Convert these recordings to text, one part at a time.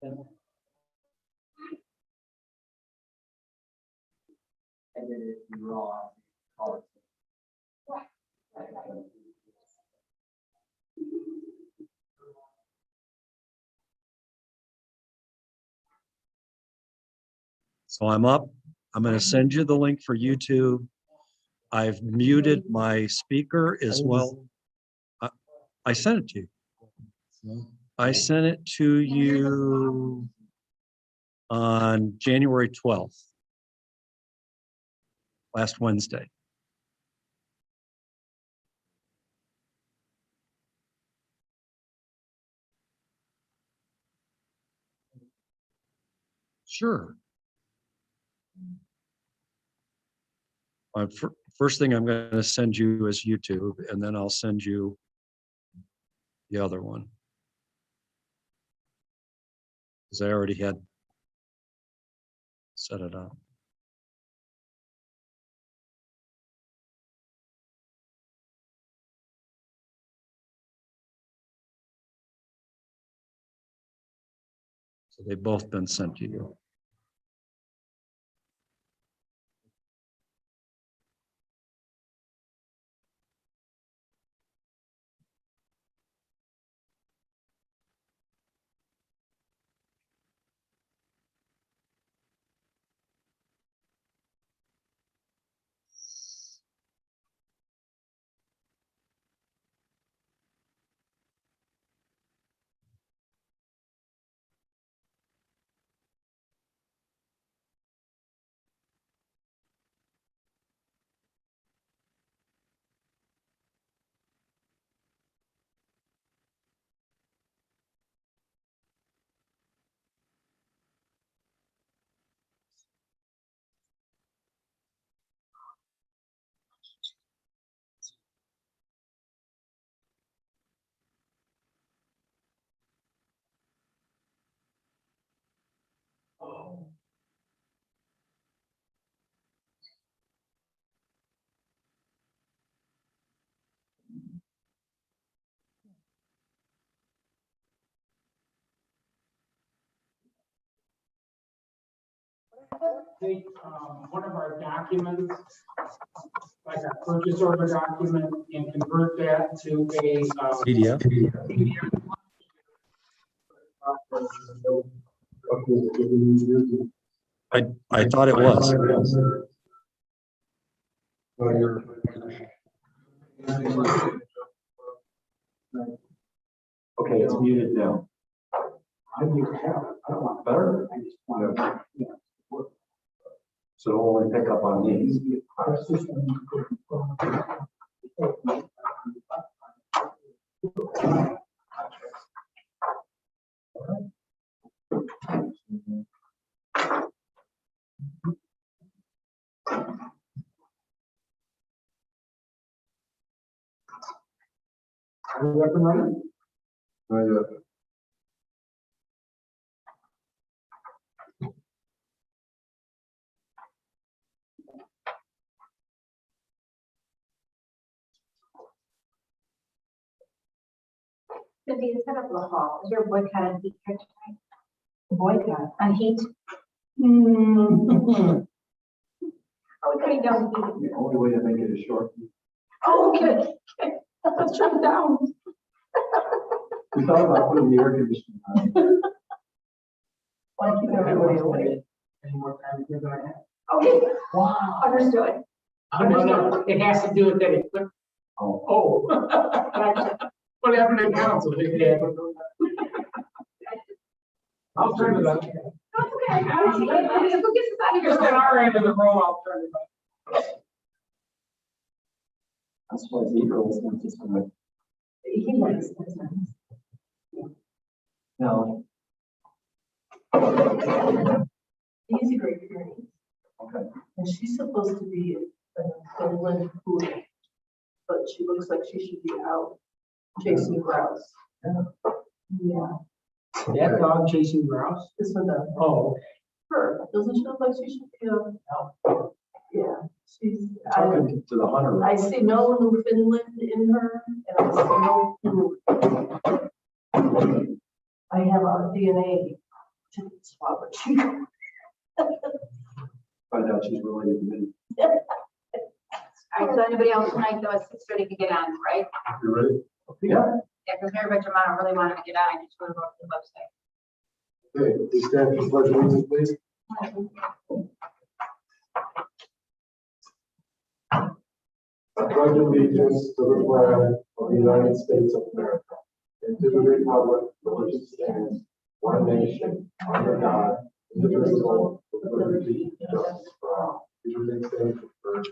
And then if you raw, So I'm up. I'm going to send you the link for YouTube. I've muted my speaker as well. I sent it to you. I sent it to you on January 12th, last Wednesday. Sure. First thing I'm going to send you is YouTube, and then I'll send you the other one. Because I already had set it up. So they've both been sent to you. Take one of our documents, like a purchase order document, and convert that to a PDF. I thought it was. okay, it's muted now. I don't want better. I just want to, so it'll only pick up on these. Are we up and running? Cindy, the setup of the hall, is there a boycott on heat here tonight? Boycott on heat? Are we cutting down heat? The only way to make it is short. Oh, okay. Let's shut it down. We thought about putting the air conditioning on. Want to keep everybody away? any more time here than I have. Okay, wow, understood. No, it has to do with that equipment. Oh. What happened in council? I'll turn it up. That's okay. We'll get this out of Just at here. our end of the row, I'll turn it up. That's why the girls want to come. He likes this one. No. He's a great attorney, Okay. and she's supposed to be in Finland food, but she looks like she should be out chasing grouse. Yeah, That dog chasing grouse? this one does. Oh, Her, doesn't she look like she should be out? Yeah, she's, Talking to the hunter. I see no Newfoundland in her, and I see no food. I have a DNA Swap it. Find out she's related to me. All right, so anybody else tonight, though, at 6:30 to get on, right? You ready? Yeah. Yeah, because Mary Rich Romano really wanted to get on, I just want to go to the website. Okay, please stand for pledge of allegiance, please. I pledge allegiance to the flag of the United States of America and to the republic for which it stands, one nation, under God, indivisible, with liberty and justice for all. Please remain standing for prayer.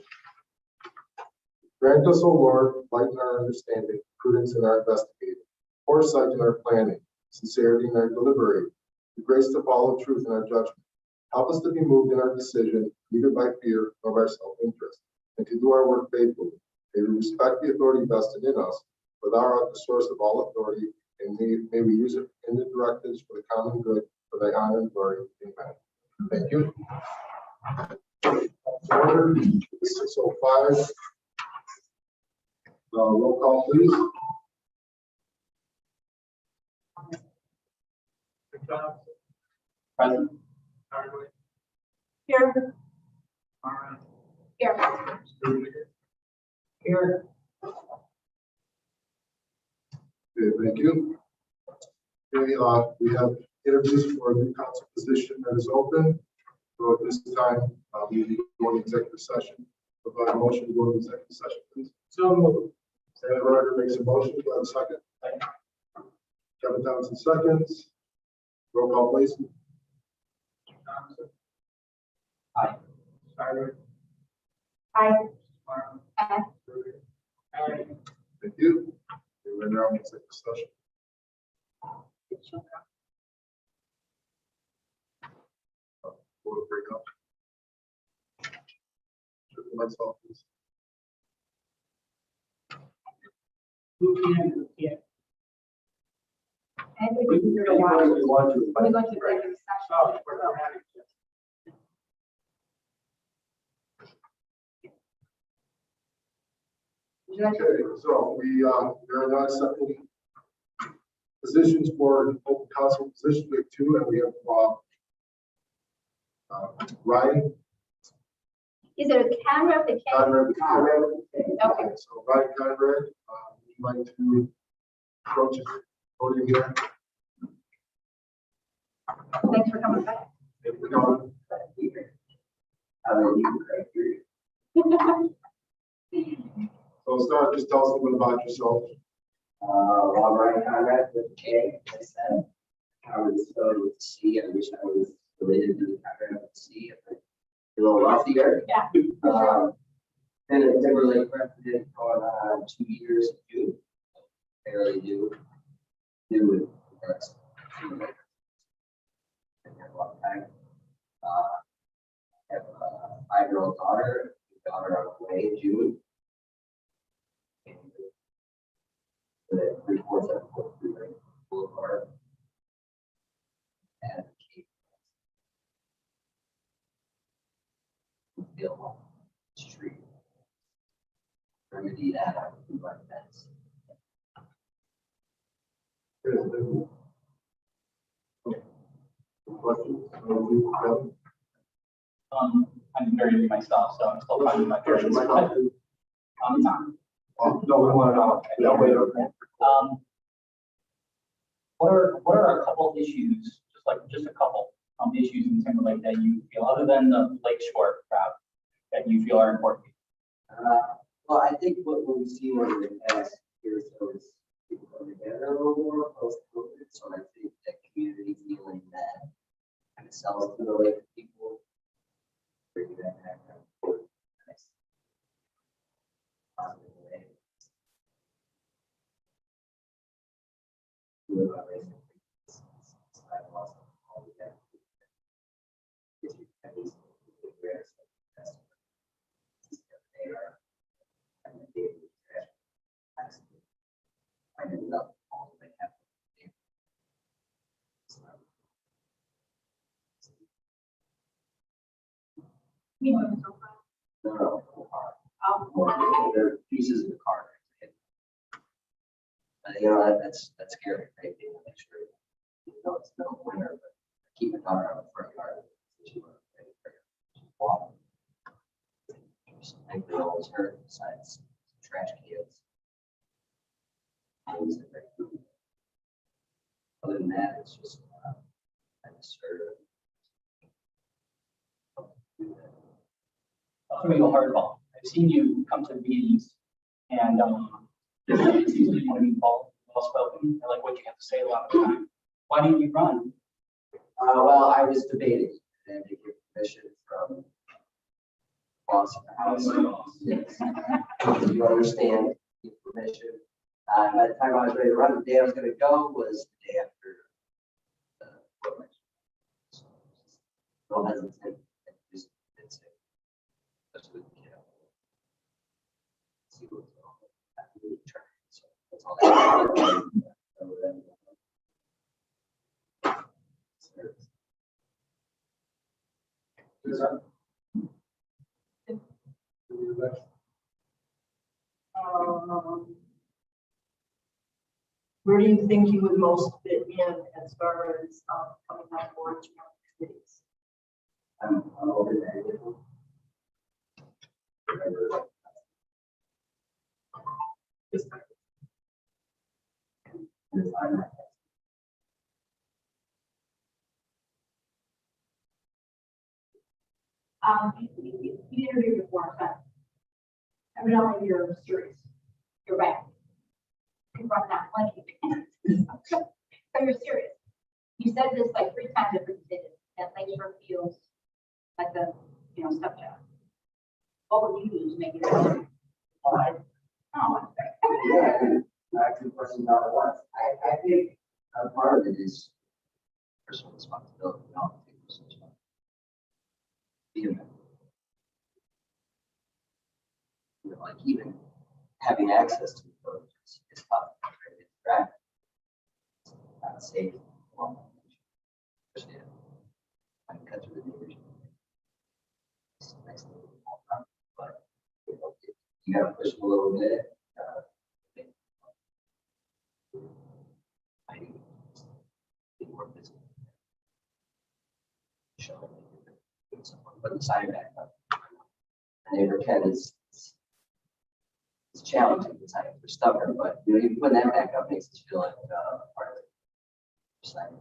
Grant us, O Lord, light in our understanding, prudence in our investigating, foresight in our planning, sincerity in our deliberating, the grace to follow truth in our judgment. Help us to be moved in our decision, neither by fear nor by self-interest, and to do our work faithfully. May we respect the authority vested in us, for thou art the source of all authority, and may we use it in the directives for the common good, for thy honor and glory. Amen. Thank you. Order 6:05. Roll call, please. Present. Here. Here. Here. Okay, thank you. Okay, we have interviews for a new council position that is open. So at this time, we need to go into executive session. Provide a motion to go into executive session, please. So moved. Stan Ryder makes a motion. Do I have a second? Kevin Thompson seconds. Roll call, please. Aye. Tyler. Hi. Aye. Thank you. We're now in executive session. We'll break up. Myself, please. Who can, who can't? And we can do the watch. You want to- Let me go to executive Oh, session. we're having. Okay, so we are now accepting positions for open council positions. We have two, and we have Ryan Is there a camera? The camera? Conrad. Okay. So Ryan Conrad, would you like to approach the podium here? Thanks for coming back. If we don't, so start, just tell us a little bit about yourself. Well, Ryan Conrad with K, I said. I was spelled with C. I wish I was related to the Conrad with C. A little wealthier. Yeah. Been a Timberlake resident going on 2 years in June. Barely do with regards to Timberlake. Been here a long time. I have a 5-year-old daughter. Daughter on the way in June. The 34743 Boulevard. And Bill Street. Remedy that through my fence. Questions? I'm very new myself, so I'm still finding my first. No, we want to, yeah, wait, okay. What are a couple issues, just a couple issues in Timberlake that you feel, other than the Lake Shore crowd, that you feel are important? Well, I think what we've seen over the past year or so is people come together a little more post-COVID. So I think that community feeling that kind of sells to the lake people. Bring that back up. Nice. Positive way. Live on racing. I lost all the time. They are. I ended up all they have. No, there are pieces of the car. But you know, that's scary, right? You know, make sure, you know, it's no winner, but keep my daughter out of the front yard. She was ready for walk. Thankfully, all was hurt besides trash cans. Other than that, it's just I just sort of That's gonna go hardball. I've seen you come to the meetings and it seems like you want to be well spoken. I like what you have to say a lot of the time. Why didn't you run? well, I was debating and to get permission from boss of the house. Yes. You understand the permission. By the time I was ready to run, the day I was going to go was the day after the election. So, no hesitant. Just did say, especially with the kid. See what's going on. After the turn. So that's all that. Where do you think you would most fit in as far as coming on board to committees? I'm over there. You interviewed before, but evidently you're serious. You're back. You can run that plenty. So you're serious. You said this like 3 times every day, that Lakeshore feels like a, step job. What would you do to make it better? Oh, I'm sorry. Back to the question about it once. I think part of it is personal responsibility. We all take personal responsibility. Be a member. Like even having access to the boat is tough. It's drag. It's not safe. Well, especially I can cut through the neighbors. It's a nice little walk, but you gotta push them a little bit. I need to be more visible. Show someone, but the sign back up. The neighbor Ken is it's challenging at times. We're stubborn, but you put that back up makes us feel like part of it. Sign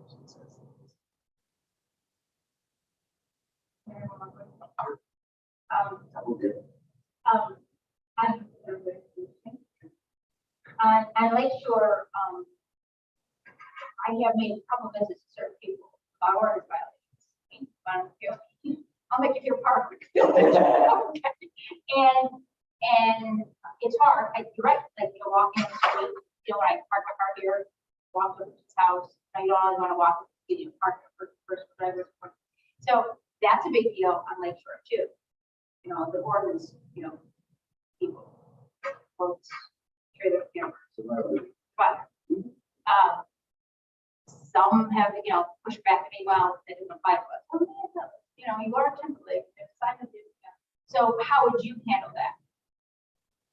On Lakeshore, I have made a couple visits to certain people about ordinance violations. I'll make you feel part of it. And it's hard. You're right. Like walking in the street, when I park my car here, walk to his house. You don't always want to walk, park for first driver. So that's a big deal on Lakeshore too. The ordinance, people, boats, trailer campers. But some have, pushed back at me, well, they didn't apply to us. Well, you are Timberlake, there's a sign to do that. So how would you handle that?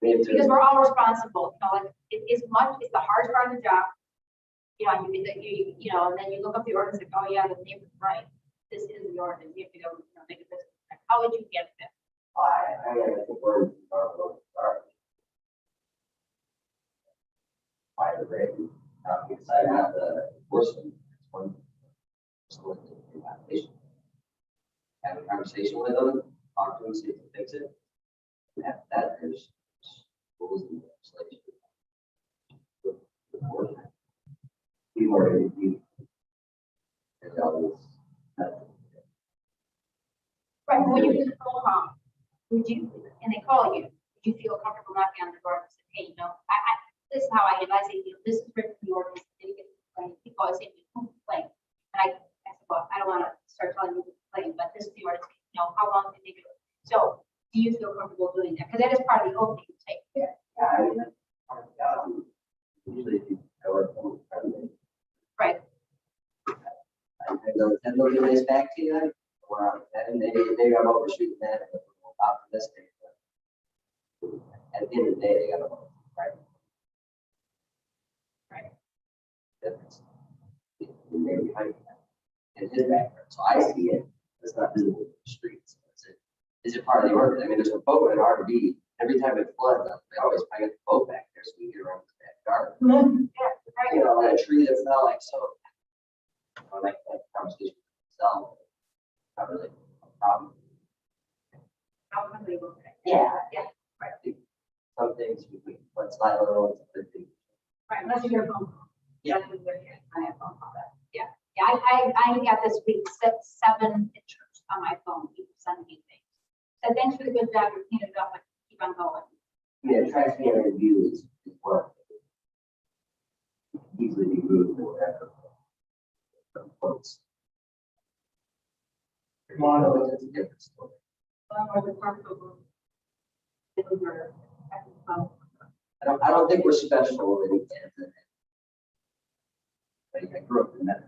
Because we're all responsible, it's the hardest part of the job. And then you look up the ordinance and go, oh yeah, the neighbor's right. This is the ordinance, you have to go, make a business. How would you handle that? I think we're by the way, because I have the enforcement one. Have a conversation with them, talk to them, see if they fix it. And after that, there's rules and legislation. We already do. Right, when you get a phone call, and they call you, would you feel comfortable knocking on the door and say, hey, this is how I advise you, this is written in the ordinance, people always say, don't complain. And I said, well, I don't want to start telling you to complain, but this is the ordinance, how long did they do it? So do you feel comfortable doing that? Because that is part of the oath that you take. Usually if you go at home, Right. and they'll be nice back to you. And maybe I'm overshooting that and we're optimistic. But at the end of the day, they got to vote, right? Right. That's maybe in his backyard, so I see it, it's not visible in the streets. Is it part of the ordinance? I mean, there's a boat in RV, every time it floods, they always pile the boat back there so we get around the backyard. You know, and a tree that's not like so, or like that conversation itself, not really a problem. Yeah. Yeah. I think some things we let slide a little, it's a good thing. Right, unless you're phone call. Yeah. That's what we're here. I have phone call that. Yeah, yeah, I got this week 7 pictures on my phone, people sending me things. So thanks for the good job, you're cleaning it up, but keep on going. Yeah, transparent review is what easily be moved or whatever. From quotes. Come on. It's a different story. Or the park over. I don't think we're special in it. I grew up in that.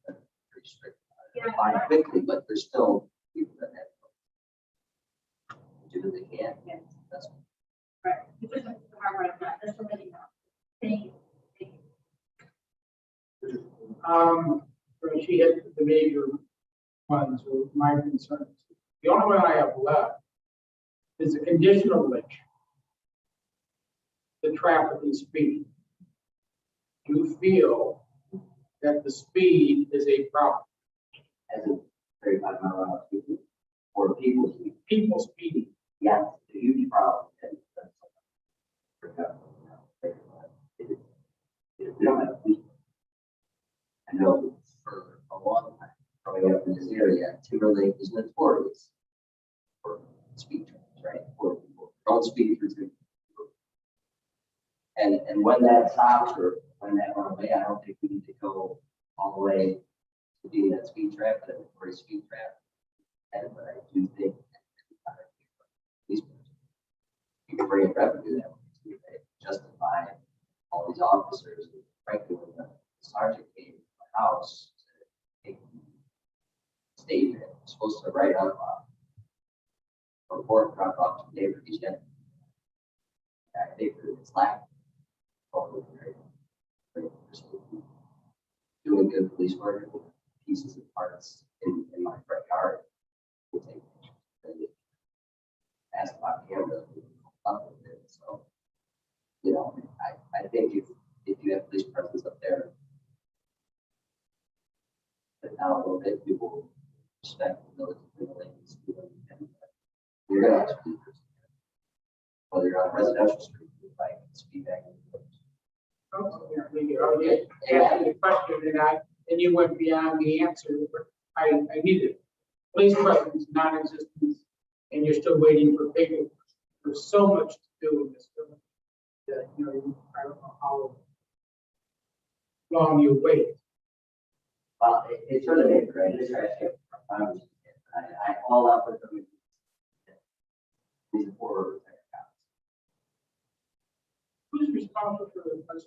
Pretty strict. Yeah. Fine quickly, but there's still people that have. Do what they can. Yes. That's Right. It's just a hard right now, just to let you know. Thank you. When she hit the major ones with my concerns. The only one I have left is a conditional link. The traffic and speed. Do you feel that the speed is a problem? as a 35-mile-an-hour speed or people speed. People speeding. Yeah, it's a huge problem. And that's we don't have police. I know for a long time, growing up in this area, Timberlake is notorious for speed traps, right? For people don't speed through trees. And when that stops or when that went away, I don't think we need to go all the way to being that speed trap, but a notorious speed trap. And but I do think these you can bring it revenue that way to justify all these officers. Frankly, when the sergeant came to my house to take statement, supposed to write up a report, drop off to the neighbor. He's got, I think it's lacking. Doing good police work, pieces and parts in my front yard. We'll take pictures and ask about cameras, up with it. So, you know, I think if you have police presence up there, but now a little bit, people respect the village of Timberlake. You're gonna have speakers. Whether you're on a residential street, you like speed back in the village. Asked the question and you went beyond the answer, but I needed it. Police presence, non-existence, and you're still waiting for paperwork. There's so much to do in this village that, you know, I don't know how long you wait. Well, it's really big, right? It's actually, I all up with them. These four Who's responsible for the place?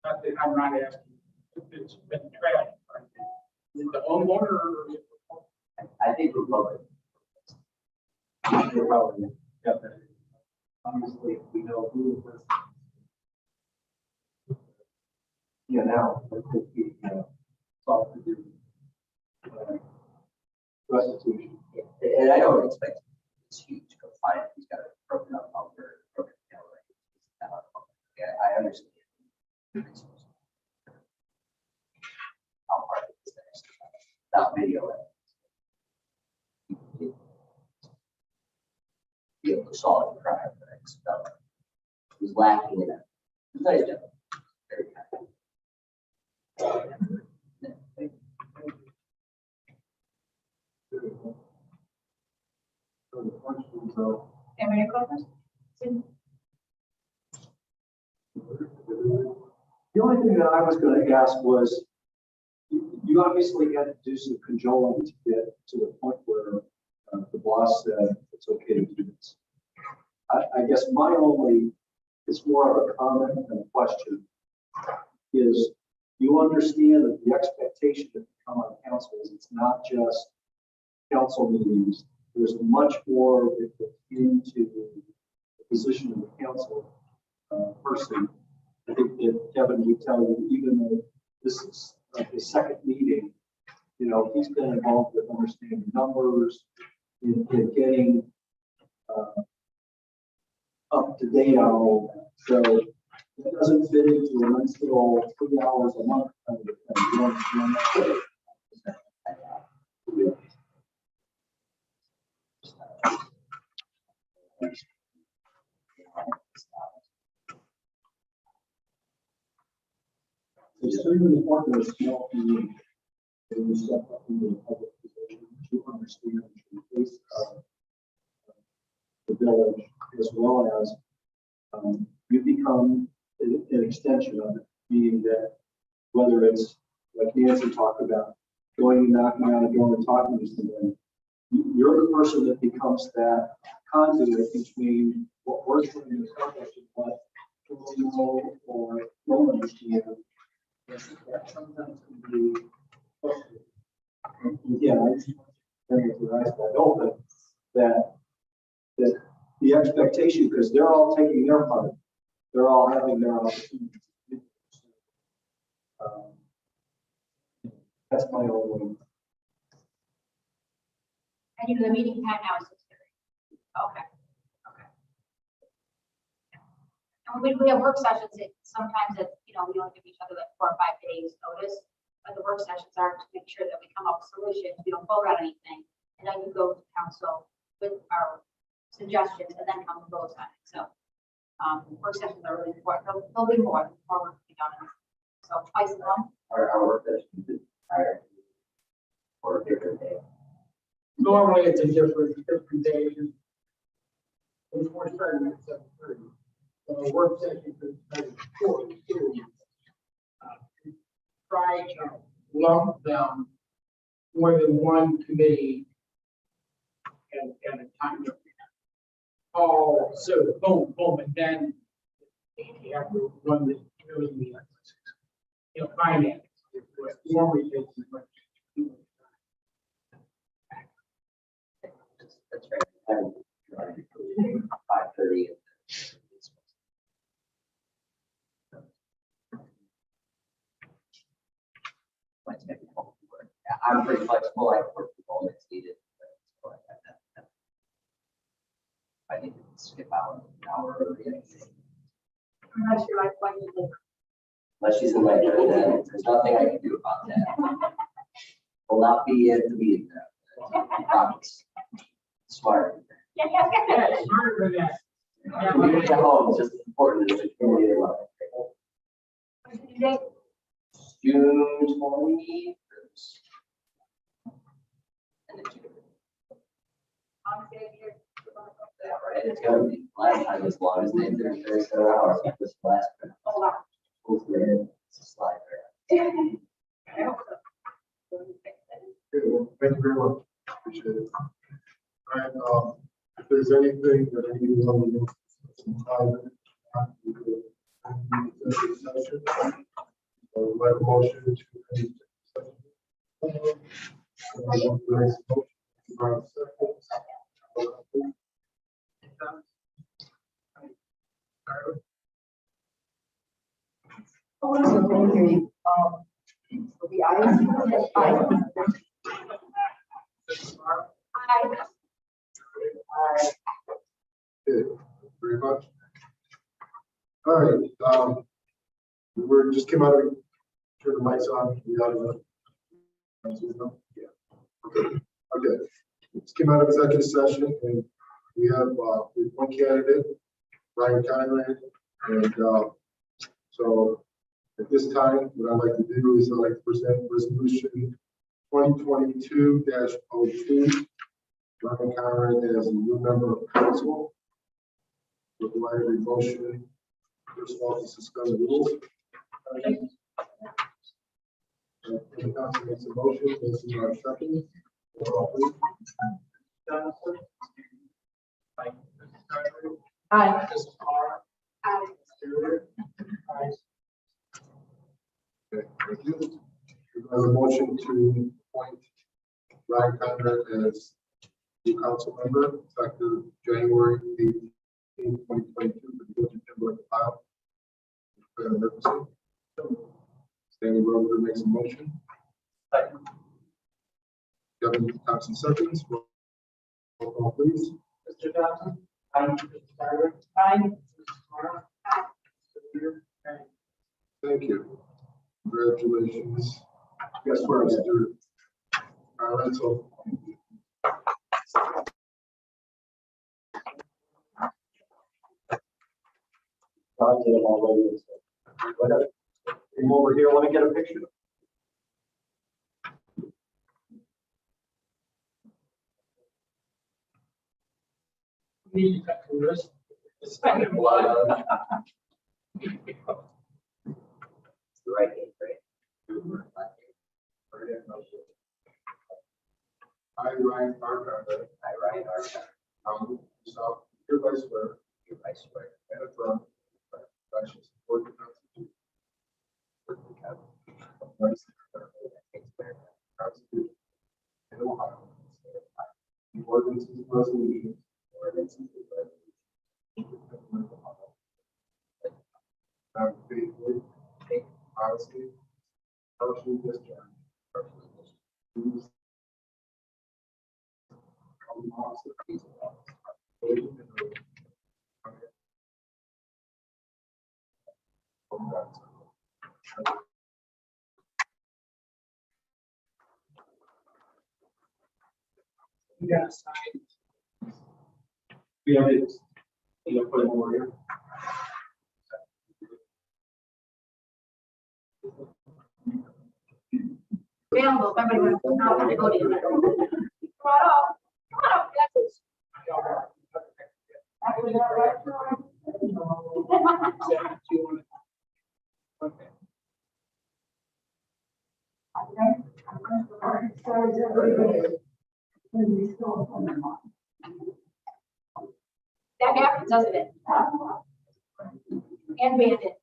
Not that I'm not asking if it's been trashed, right? Is it the homeowner or is it? I think we're public. You're probably, definitely. Obviously, if we know who the person is. Yeah, now, it could be, sought to do, restitution. And I don't expect it's huge, go find it, he's got it broken up over, broken down, right? Yeah, I understand. How hard it is next, without video. Be able to solve the crime, but stuff was lacking in it. It's nice job. Very kind. Yeah, thank you. So the questions, though. Any questions? The only thing that I was going to ask was, you obviously had to do some cajoling to get to the point where the boss said it's okay to do this. I guess my only, it's more of a comment than a question, is you understand that the expectation that come on council is it's not just council meetings. There's much more that goes into the position of the council person. I think that Kevin would tell you, even though this is like the second meeting, know, he's been involved with understanding numbers, in getting up to date on all that. So it doesn't fit into an unskilled 3 hours a month kind of thing. You know, it's extremely important in a small community when you step up into a public position to understand the face of the village, as well as you become an extension of it, meaning that whether it's like Nancy talked about, going and knocking on a door and talking to someone, you're the person that becomes that conduit between what we're trying to accomplish and what you know or don't understand. That sometimes can be frustrating. Yeah, I think it's your eyes wide open that the expectation, because they're all taking their part, they're all having their opportunities. That's my only. And you know, the meeting time now is 6:30. Okay. Okay. And we have work sessions that sometimes that, you know, we only give each other like 4 or 5 days notice, but the work sessions are to make sure that we come up with solutions, we don't vote on anything, and then we go to council with our suggestions and then come and vote on it. So work sessions are really important. There'll be more work to be done. So twice a month. Our work session is prior or a different day. Normally it's a different day. We're starting at 7:30. So a work session is starting at 4. Try to lump them more than one committee and a time. Oh, so boom, boom, and then you have to run the really, you know, finance. Normally takes as much. That's right. 5:30. I'm pretty flexible. I can work from home if needed. I need to skip out an hour early. I'm not sure I quite need Unless she's in like, there's nothing I can do about that. Will not be at the meeting. I promise. Smart. Yeah. Smarter than that. Community at home is just as important as the community at home. June 20. Yeah, right. It's gonna be last time as long as they did 37 hours. This last. Oh, wow. Hopefully it's a slide there. I hope so. Thank you very much. Appreciate it. All right, if there's anything that anyone wants some time, we could end the executive session. So like a motion to end the executive session. Oh, so thank you. So the ayes, Okay, very much. All right, we're just came out of, turn the mics on. We out of the, yeah. Okay. Just came out of executive session and we have one candidate, Brian Conrad, and so at this time, what I'd like to do is I'd like to present resolution 2022-02. Brian Conrad as a new member of council. Require a motion, first of all, to suspend the rules. The council makes a motion, this is our second. Aye. Okay, thank you. There's a motion to appoint Ryan Conrad as new council member effective January 18, 2022 for the village of Timberlake, Ohio. Stanley Rover makes a motion. Kevin Thompson seconds. Roll call, please. Mr. Johnson? Aye. Mr. Tyler? Aye. Mrs. Smart? Aye. Mr. Peter? Aye. Thank you. Congratulations. Guess where I'm doing? All right, so. I did them already. So. Go ahead. Come over here, let me get a picture. Need to cut through this. Spending blood. It's the right hand, right? I, Ryan Barker, I, Ryan Arshad, myself, hereby swear hereby swear and affirm that I shall support the Constitution of Ohio, the ordinances and resolutions I will faithfully, honestly, partially discharge duties of the office of peace and oath and oath. You gotta sign. We have it. You put them over here. Available, if everybody wants to know, to go to you. Come on up. Come on up, Alexis. Actually, you're right. Okay. That happens, doesn't it? And bandit.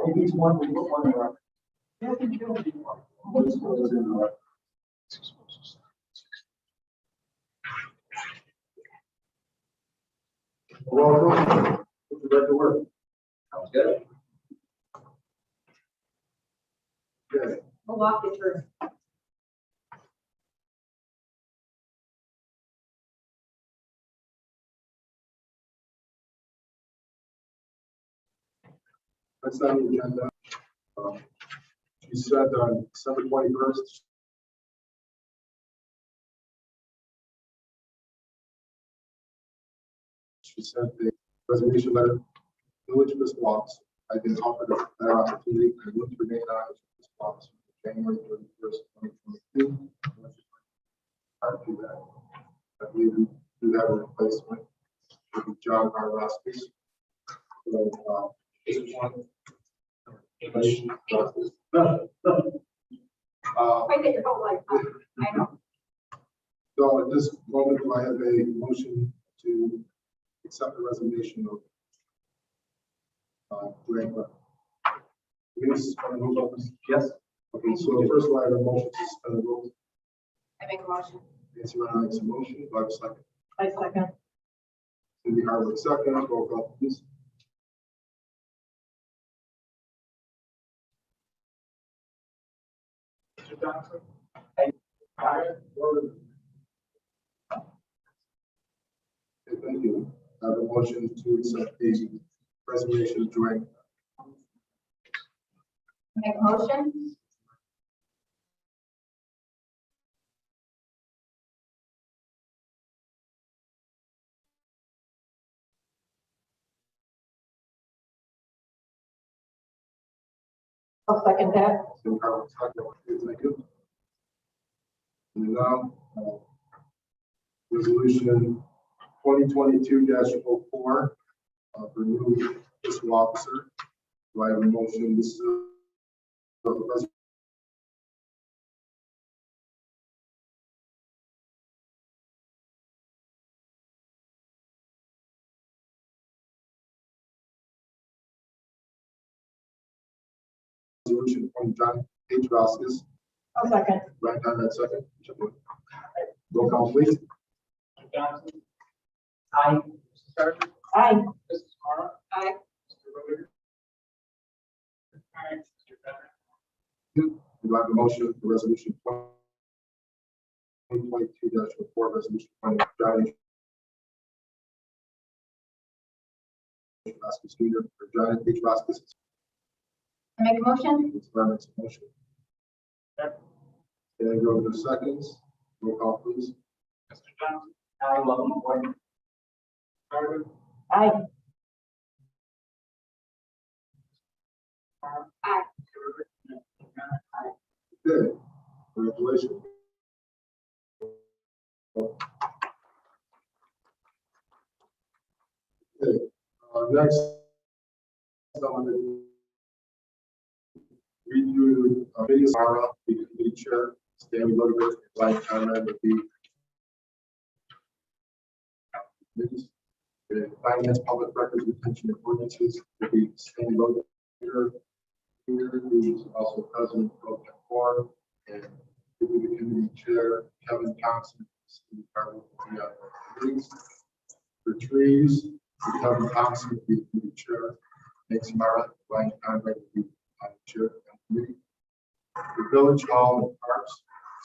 Maybe it's one, we put one in our. Welcome. Back to work. sounds good. Okay. We'll walk you through. That's on the agenda. She said on December 21st. She sent the resignation letter. Village fiscal officer. I've been offered a better opportunity. I looked for remain on as fiscal officer for January 31st, 2022. Prior to that, I believe we do have a replacement for John Garlowski. So, this is one. Information process. I think you're both like, I know. So at this moment, do I have a motion to accept the resignation of Dwayne Clark? Please, suspend the rules. Yes. Okay, so first of all, I have a motion to suspend the rules. I make a motion. Nancy Ryan makes a motion. Do I have a second? I second. Cindy Harwood, second. Roll call, please. Mr. Johnson? Aye. Tyler? Okay, thank you. I have a motion to accept the resignation of Dwayne. Make a motion. I'll second that. Cindy Harwood, second. Okay, thank you. And now, resolution 2022-04 for new fiscal officer. Do I have a motion? This is a resolution from John H. Vasquez. I'll second. Right down that second. Roll call, please. Mr. Johnson? Aye. Mrs. Carter? Aye. Mrs. Smart? Aye. Mr. I have a motion for resolution 2022-04, resolution funding John H. Vasquez Jr. for John H. Vasquez. I make a motion? Ms. Barr makes a motion. Can I go to seconds? Roll call, please. Mr. Johnson, Aye, welcome aboard. Carter, Aye. Aye. Okay, congratulations. Okay, next, I'm going to read you Vinnie Mara, the committee chair, Stanley Ludwig, Ryan Conrad would be the finance, public records, retention, and ordinances would be Stanley Ludwig, who's also president of the forum, and would be the committee chair, Kevin Thompson, Steve Carter, will be on the committees. For trees, Kevin Thompson would be the committee chair, Nancy Mara, Ryan Conrad would be on the chair of the committee. The village hall and parks,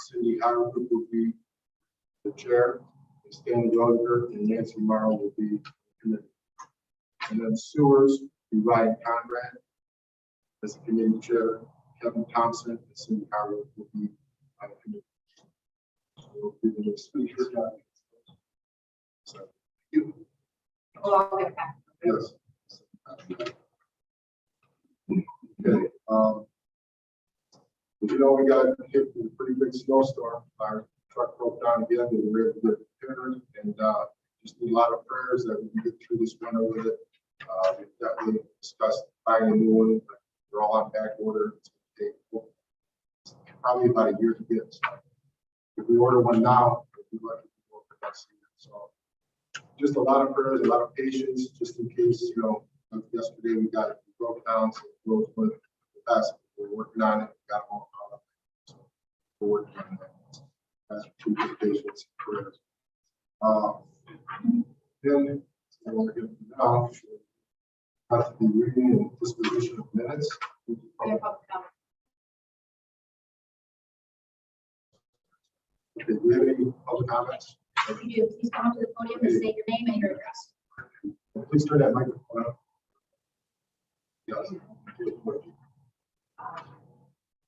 Cindy Howard will be the chair, and Stanley Roger and Nancy Mara will be the committee. And then sewers, be Ryan Conrad as the committee chair, Kevin Thompson and Cindy Howard will be on the committee. So we'll be the speakers. So, thank you. Well, I'll get back. Yes. Okay, you know, we got hit with a pretty big snowstorm. Our truck broke down again, we were able to get repaired, and just need a lot of prayers that we can get through this winter with it. We've definitely discussed buying a new one, but we're all on back order. It's gonna take probably about a year to get. So if we order one now, we'll be lucky to go for next year. So just a lot of prayers, a lot of patience, just in case, you know, like yesterday we got it broke down, so it goes with the best. We're working on it. We got them all caught up. So we're working on that. That's for patience and prayers. Then I want to get now. Have to be reading and disposition of minutes. We have public comment. Okay, do we have any public comments? If you do, please come up to the podium and state your name and your address. Please turn that microphone on. Yes.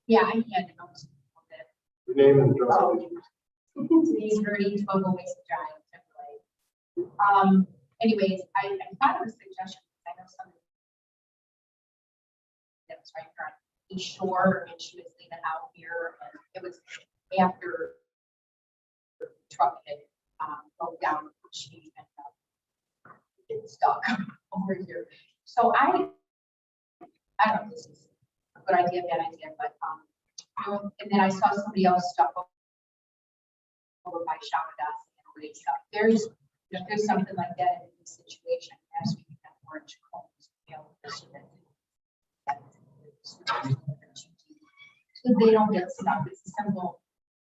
Yeah, I had notes. Your name and address, please. These dirty 12 ways of giant Timberlake. Anyways, I thought of a suggestion. I know somebody that was right there on East Shore, and she was leaving out here, and it was after the truck had broke down. She ended up getting stuck over here. So I don't know if this is a good idea, bad idea, but and then I saw somebody else stuck over by shower desk and read stuff. If there's something like that in this situation, as we have orange cones available so they don't get stuck.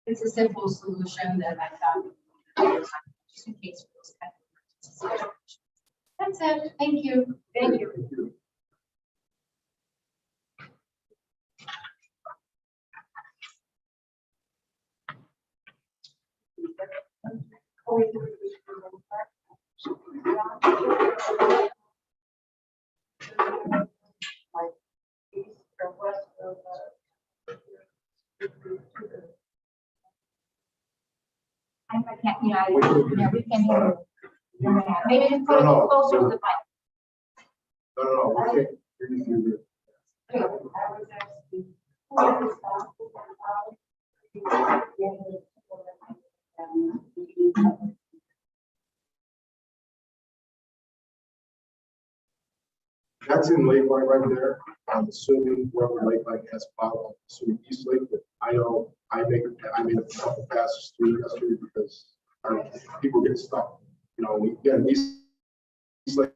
It's a simple solution that I thought just in case for this kind of emergency. That's it. Thank you. Thank you. Thank you. I can't, we can hear you. Maybe just put it No, closer to the mic. No, we can't hear you through the- That's in Lake Line right there. I'm assuming whoever Lake Line has plowed, assuming East Lake, but I know I made a couple passes through yesterday because our people get stuck. You know, East Lake.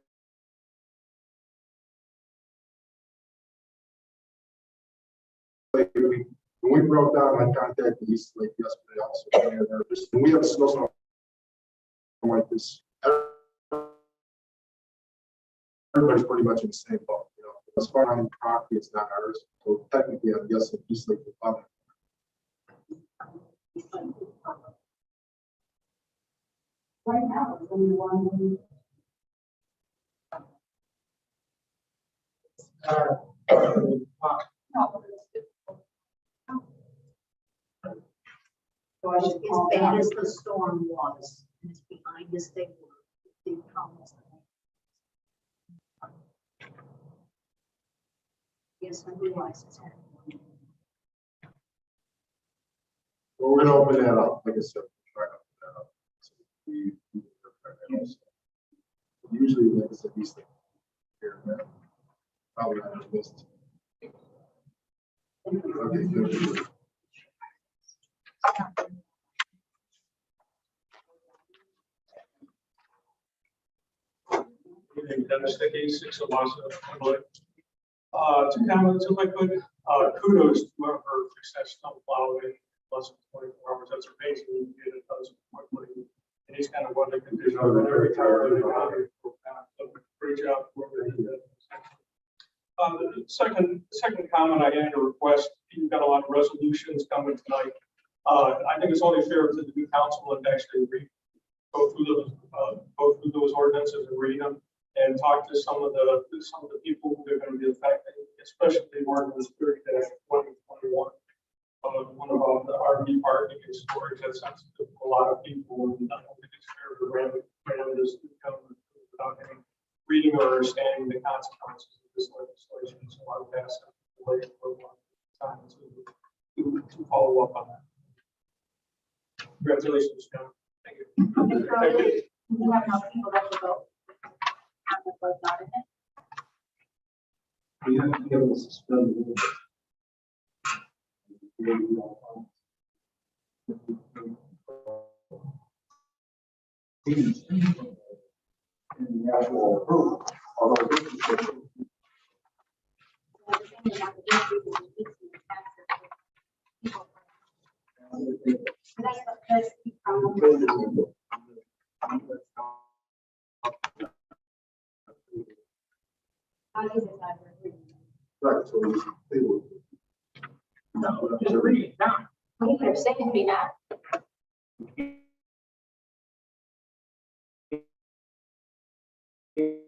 When we broke down, I contacted East Lake yesterday also. When we have a snowstorm like this, everybody's pretty much in the same boat. You know, as far as property, it's not ours. So technically, I'm guessing East Lake will come. Right now, it's only one. As bad as the storm was, and as behind us they were, the comments. Yes, I realize it's happening. Well, we're gonna open that up, like I said, try to open that up. So usually, like I said, these things here, and there. Probably on the list. Okay, good. Dennis Dickey, 6 Alonzo, Timberlake. Two comments if I could. Kudos to whoever fixed that snowplow in less than 24 hours. That's amazing. You get it done so quickly. And he's kind of what I can do. Every time they do it, great job. Whoever did that. The second comment I had a request. You've got a lot of resolutions coming tonight. I think it's only fair to the new council to actually go through those ordinances and read them and talk to some of the people who are going to be affected, especially ordinance 30-2021. One about the RV parking and storage that's sensitive to a lot of people, and I don't think it's fair to ram this without any reading or understanding the consequences of this legislation. So I would ask them to wait for one time to follow up on that. Congratulations, John. Thank you. We have enough people that will vote. On the vote document. We have to give us a spell. In the actual approval, although this is That's the problem. Right, so they will. No, just read it down. We could have seconded me that. If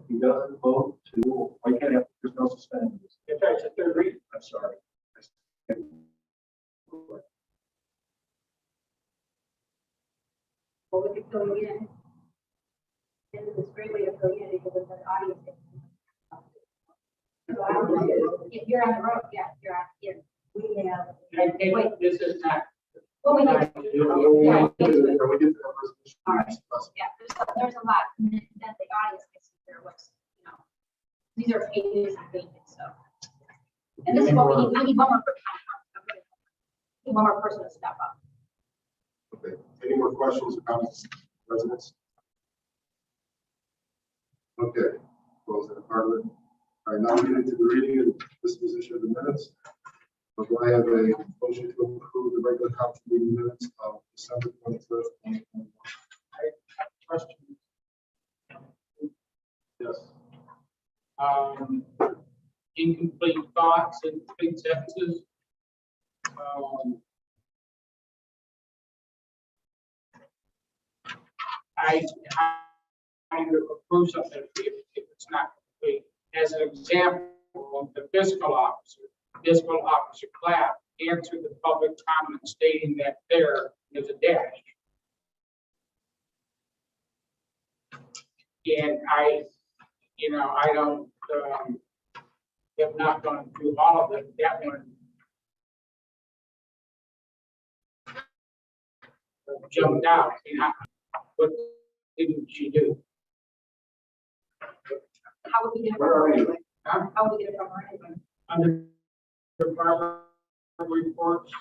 he doesn't vote to, why can't have, there's no suspending. If that's a third reading. I'm sorry. Well, we could fill you in. And it's a great way to fill you in because of the audience. So I don't know. If you're on the road, yeah, you're on, yeah. We have. And this is not. Well, we Can have. we get to that resolution? All right. Yeah, there's a lot, and then the audience gets to hear what's, you know, these are pages and pages, so. And this is what we need, we need one more person. Need one more person to step up. Okay, any more questions or comments, residents? Okay, close that part of it. All right, now we get into the reading and disposition of the minutes. Do I have a motion to approve the regular council meeting minutes of December 21st, 2021? Question. Yes. Incomplete thoughts and big sentences. I approve something if it's not complete. As an example, the fiscal officer Clapp answered the public comment stating that there is a dash. And I don't, have not gone through all of it. That one jumped out. What didn't she do? How would we get it from her anyway? Huh? How would we get it from her anyway? Under department reports,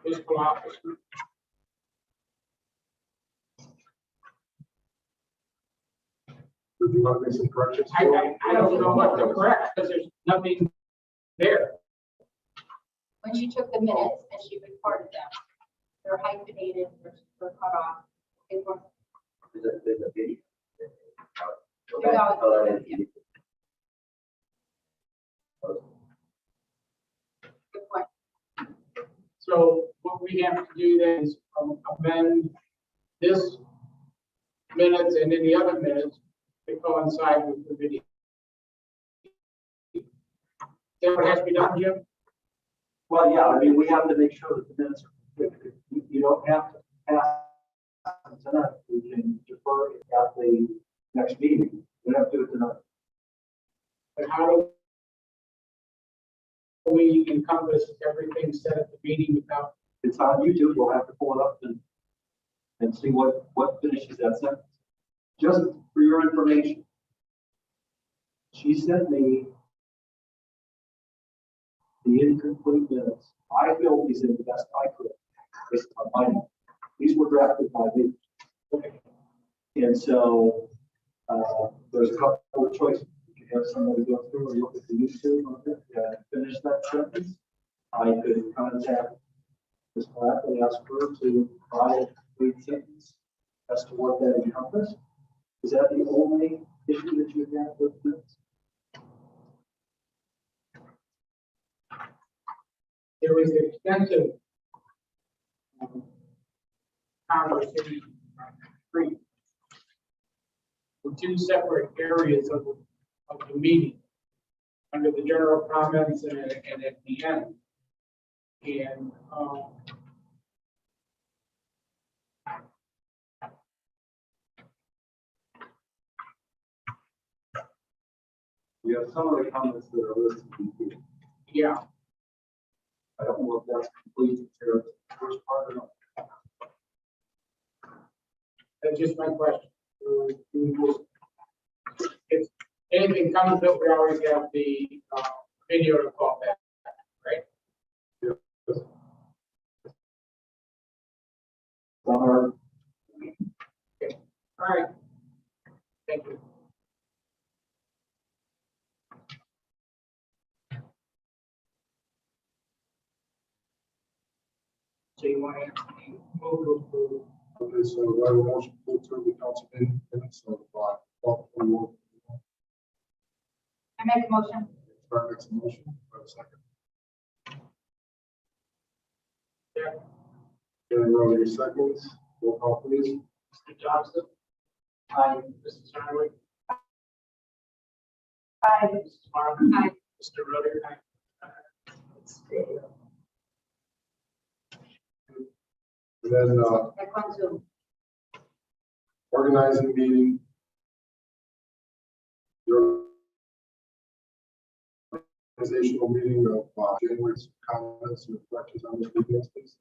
fiscal officer. Would you want to make some corrections? I don't know what to correct because there's nothing there. When she took the minutes and she recorded them, they're hyphenated, they're cut off. They weren't. There's a video. There's always a video. So what we have to do then is amend this minutes and any other minutes to coincide with the video. Is that what has to be done, Jim? Well, yeah, I mean, we have to make sure that the minutes are complete. You don't have to pass them tonight. We can defer it at the next meeting. We don't have to do it tonight. But how do we encompass everything said at the meeting without? It's on YouTube. We'll have to pull it up and see what finishes that sentence. Just for your information, she sent me the incomplete minutes. I filled these in the best I could based on my notes. These were drafted by me. And so there's a couple of choices. You can have somebody go through or look at the YouTube on it and finish that sentence. I could contact Ms. Black and ask her to provide a complete sentence as to what that encompasses. Is that the only issue that you have with this? There was extensive conversation on three, two separate areas of the meeting, under the general comments and at the end. And You have some of the comments that are listed here. yeah, I don't know if that's complete or the first part or not. that's just my question. If anything comes up, we always have the video to call back, right? Or Okay. All right. Thank you. So you want to move to approve? Okay, so do I have a motion to approve the council meeting minutes of 12/21. I make a motion. Clark makes a motion, do I have a second? Yeah. Gary Rowe, seconds, roll call please. Mr. Johnson? Aye. Mrs. Hardwick? Aye. Mrs. Martin? Aye. Mr. Rudder? And then That comes to organizing meeting. Your organizational meeting of January's comments and reflections on this meeting, please.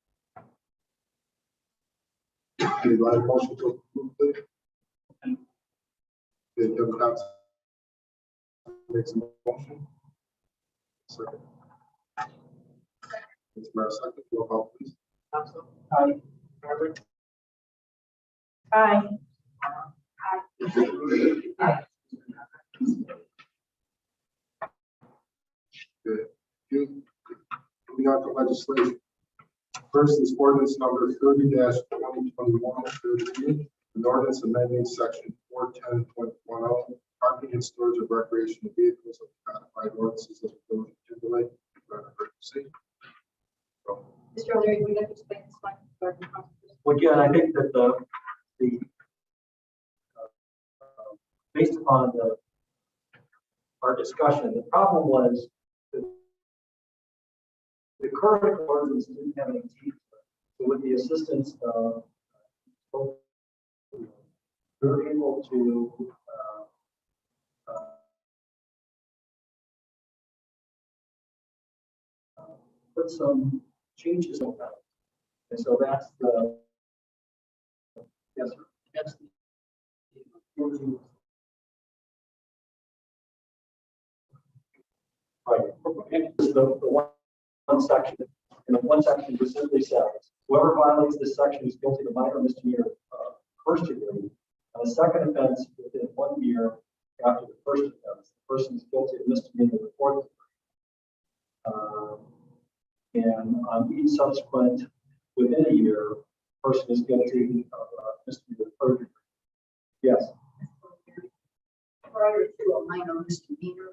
Okay, do I have a motion to approve it? Okay, Kevin Cox makes a motion. Second. It's Mara second, roll call please. Johnson? Aye. Hardwick? Aye. Aye. Good. Moving on to legislation. First is ordinance number 30-2021, an ordinance amending section 410.10, parking and storage of recreational vehicles of codified ordinances of the village of Timberlake. Mr. O'Leary, would you like to explain this one? well, again, I think that the based upon our discussion, the problem was that the current ordinance didn't have any teeth. So with the assistance of we were able to put some changes in that. And so that's the, yes, sir. That's Right. And the one section, and the one section just simply says, whoever violates this section is guilty of a minor misdemeanor first degree. On a second offense within 1 year after the first offense, the person is guilty of misdemeanor of the fourth degree. And on each subsequent within a year, the person is guilty of misdemeanor of the third degree. Yes. Prior to a minor misdemeanor,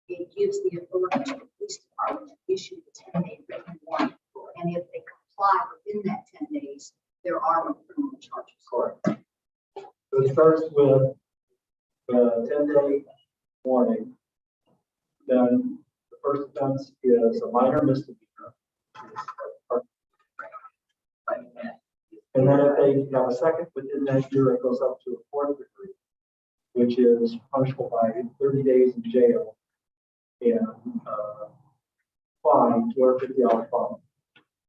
it gives the authority to the police department to issue the 10-day written warning for any of the victims. comply within that 10 days, there are no criminal charges. Correct. So it starts with the 10-day warning. Then the first offense is a minor misdemeanor. And then if they have a second within that year, it goes up to a fourth degree, which is punishable by 30 days in jail and fine, $250 fine.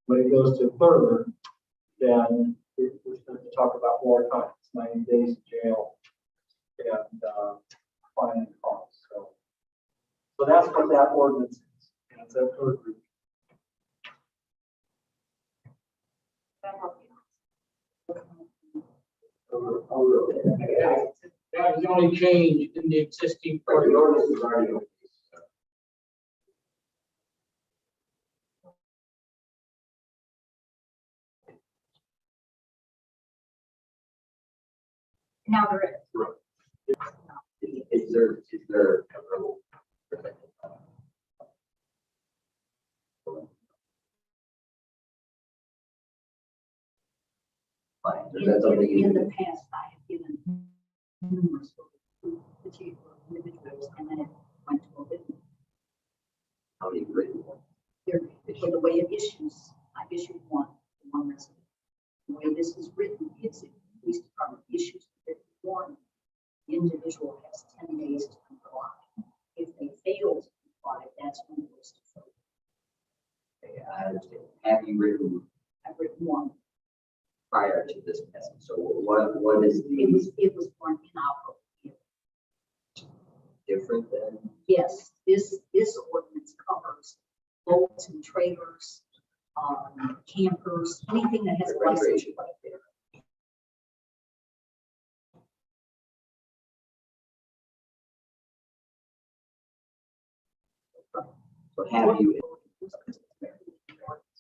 When it goes to third, then we're going to talk about more time. It's 90 days in jail and fine and costs. So that's what that ordinance is. And it's a third group. That was the only change in the existing. But the ordinance is already in place. Now there is. Is there a rule? Fine, is that something In the you, past, I have given numerous particular individuals, and then it went to a written. how many written ones? There, for the way it issues, I've issued one resident. The way this is written, it's the police department issues the written warning. The individual has 10 days to comply. If they fail to comply, that's when it goes to further. Okay, I understand. Have you written I've written one. prior to this passage? So what is the It was for an inoperable vehicle. different than? Yes, this ordinance covers boats and trailers, campers, anything that has a license Recreation. plate there. So have you?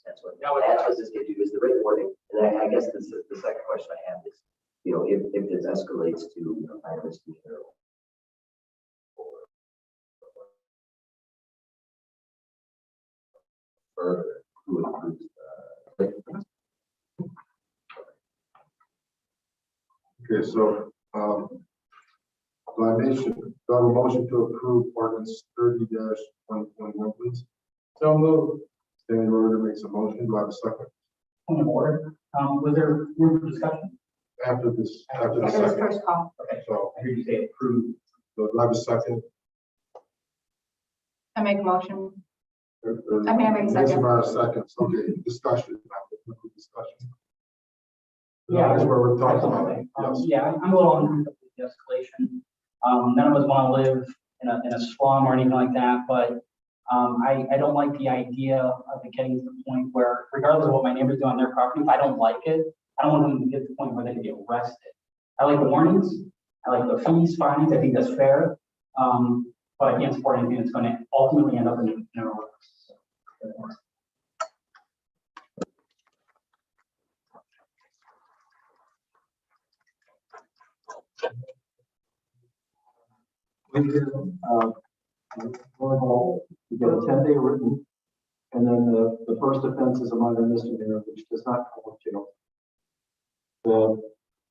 That's what this gives you is the written warning. And I guess the second question I have is, you know, if this escalates to a minor misdemeanor or further, who approves Okay, so, do I have a motion to approve ordinance 30-121, please? So moved. Stanley Roder makes a motion. Do I have a second? Point of order, was there room for discussion? After the After this second. first call. Okay, So, I heard you say approved. do I have a second? I make a motion. I I mean, I make a second. About a second. Okay, discussion. Discussion. Yeah. That's where we're talking about. Absolutely. Yes. Yeah, I'm a little uncomfortable with the escalation. None of us want to live in a slum or anything like that, but I don't like the idea of it getting to the point where, regardless of what my neighbors do on their property, if I don't like it, I don't want them to get to the point where they can get arrested. I like the warnings, I like the fees, fines, I think that's fair. But I can't support anything that's going to ultimately end up in an arrest. We do, normal, you get a 10-day written, and then the first offense is a minor misdemeanor, which does not come with jail.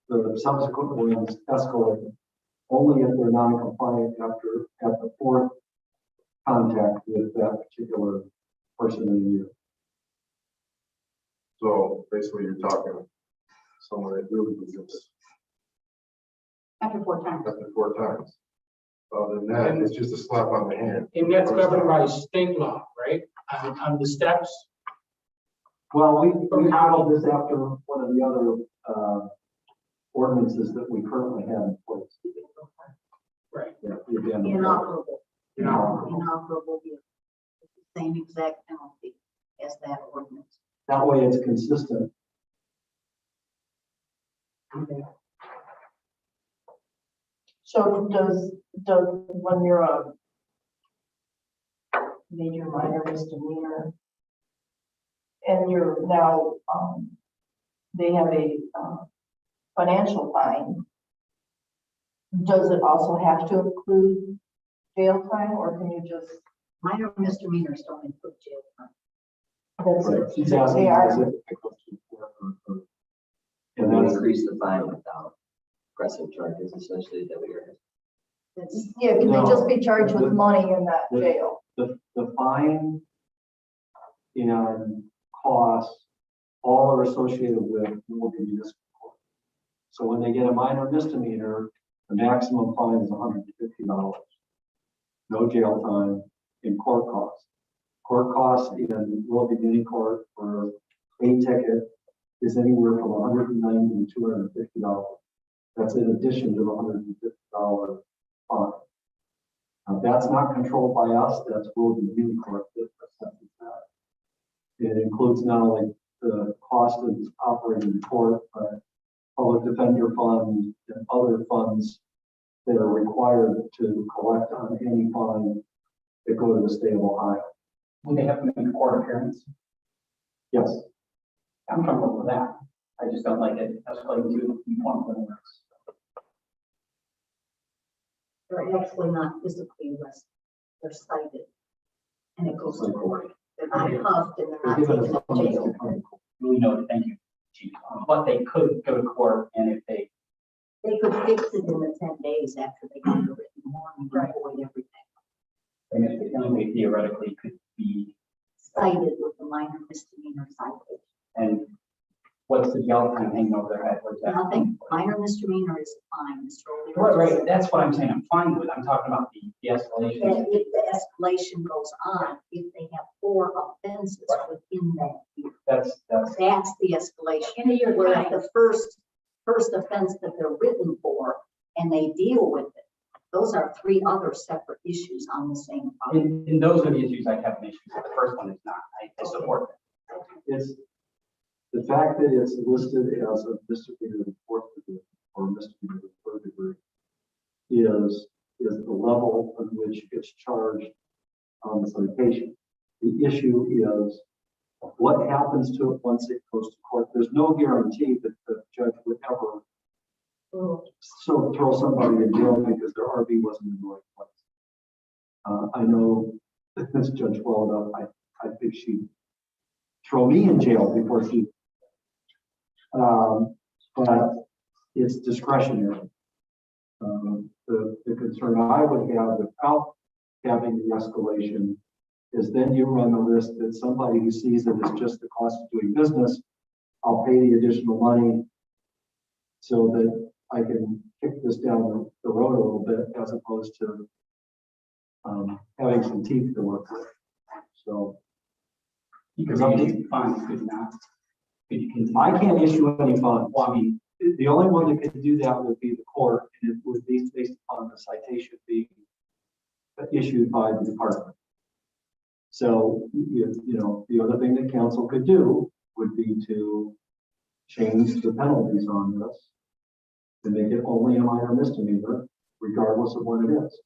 The subsequent ones escalate only if they're non-compliant at the fourth contact with that particular person in the year. So basically you're talking someone that really was just After 4 times. after 4 times. Other than that, it's just a slap on the hand. And that's governed by state law, right? On the steps. Well, we modeled this after one of the other ordinances that we currently have in place. Right. Yeah, the abandoned- Inoperable. Inoperable. Inoperable vehicle. It's the same exact penalty as that ordinance. That way it's consistent. So does, when you're a major minor misdemeanor, and you're now, they have a, financial fine, does it also have to include jail time, or can you just? Minor misdemeanors don't include jail time. Right, she's asking, They are. is it, if it goes to court or- And and we that's, increase the fine without pressing charges essentially that we are. Yeah, can they just be charged with money in that The- jail? the fine and costs all are associated with Milwaukee Municipal Court. So when they get a minor misdemeanor, the maximum fine is $150. No jail time in court costs. Court costs in Milwaukee Muni Court for a ticket is anywhere from $190 to $250. That's in addition to the $150 fine. Now, that's not controlled by us, that's Milwaukee Muni Court that assesses that. It includes not only the cost of operating the court, but public defender funds and other funds that are required to collect on any fine that go to the state of Ohio. Would they have to make a court appearance? Yes, I'm comfortable with that. I just don't like it escalating to one of the works. They're actually not physically arrested. They're cited. And it goes to court. They're not cuffed and they're they're not given taken a to summons jail. to come to court. Really noted, thank you, Chief. But they could go to court, and if they, They could fix it in the 10 days after they get the written warning and avoid everything. and if they only theoretically could be, Cited with a minor misdemeanor cited. and what's the jail time hanging over their head? What's that? Nothing, minor misdemeanor is fine, Mr. O'Leary. Right, that's what I'm saying. I'm fine with. I'm talking about the escalation. And if the escalation goes on, if they have 4 offenses within that year, That's, that's the escalation. In a year's Where time. the first offense that they're written for and they deal with it, those are 3 other separate issues on the same problem. and those are the issues I have an issue with. The first one is not. I support that. It's the fact that it's listed as a misdemeanor of the 4th degree or misdemeanor of the 3rd degree is the level at which it's charged on the citation. The issue is what happens to it once it goes to court. There's no guarantee that the judge would ever so throw somebody in jail because their RV wasn't in the right place. I know that this judge well enough. I think she'd throw me in jail before she. But it's discretionary. The concern I would have without having the escalation is then you run the risk that somebody who sees it as just the cost of doing business, I'll pay the additional money so that I can kick this down the road a little bit as opposed to having some teeth to work with. So You could issue fines, could you not? Could you continue? I can't issue any funds. Well, I mean, The only one that could do that would be the court, and it would be based upon the citation being issued by the department. So, the other thing that council could do would be to change the penalties on this to make it only a minor misdemeanor, regardless of what it is.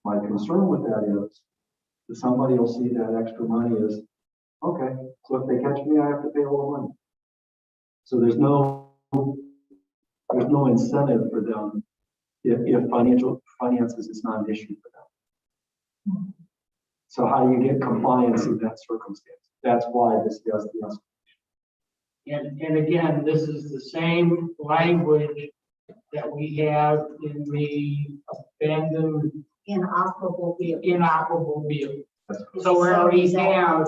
My concern with that is that somebody will see that extra money as, okay, so if they catch me, I have to pay a little money. So there's no incentive for them if finances is not an issue for them. So how do you get compliance in that circumstance? That's why this does the escalation. And again, this is the same language that we have in the abandoned Inoperable vehicle. inoperable vehicle. So we already have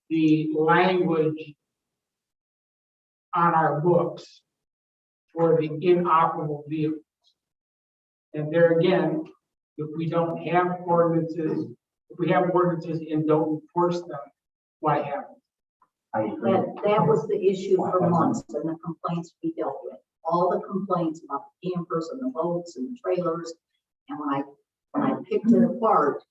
the language on our books for the inoperable vehicles. And there again, if we don't have ordinances, if we have ordinances and don't enforce them, what happens? I agree. That was the issue for months and the complaints we dealt with. All the complaints about the campers and the boats and the trailers. And when I picked it apart,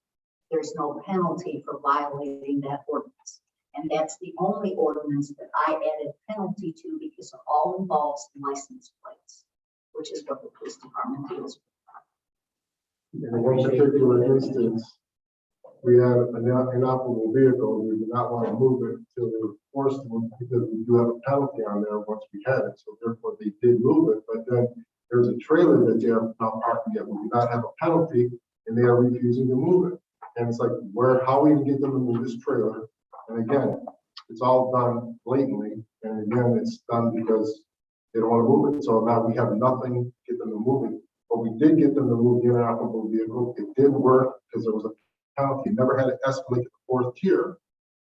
there's no penalty for violating that ordinance. And that's the only ordinance that I added penalty to because it all involves license plates, which is what the police department deals with. In one particular instance, we had an inoperable vehicle, we did not want to move it until they were forced to, because we do have a penalty on there once we had it, so therefore they did move it, but then there's a trailer that they have not parking yet, we do not have a penalty, and they are refusing to move it. And it's like, how are we gonna get them to move this trailer? And again, it's all done blatantly, and again, it's done because they don't want to move it, so now we have nothing to get them to move it. But we did get them to move the inoperable vehicle, it did work, because there was a penalty, never had it escalate to the 4th tier.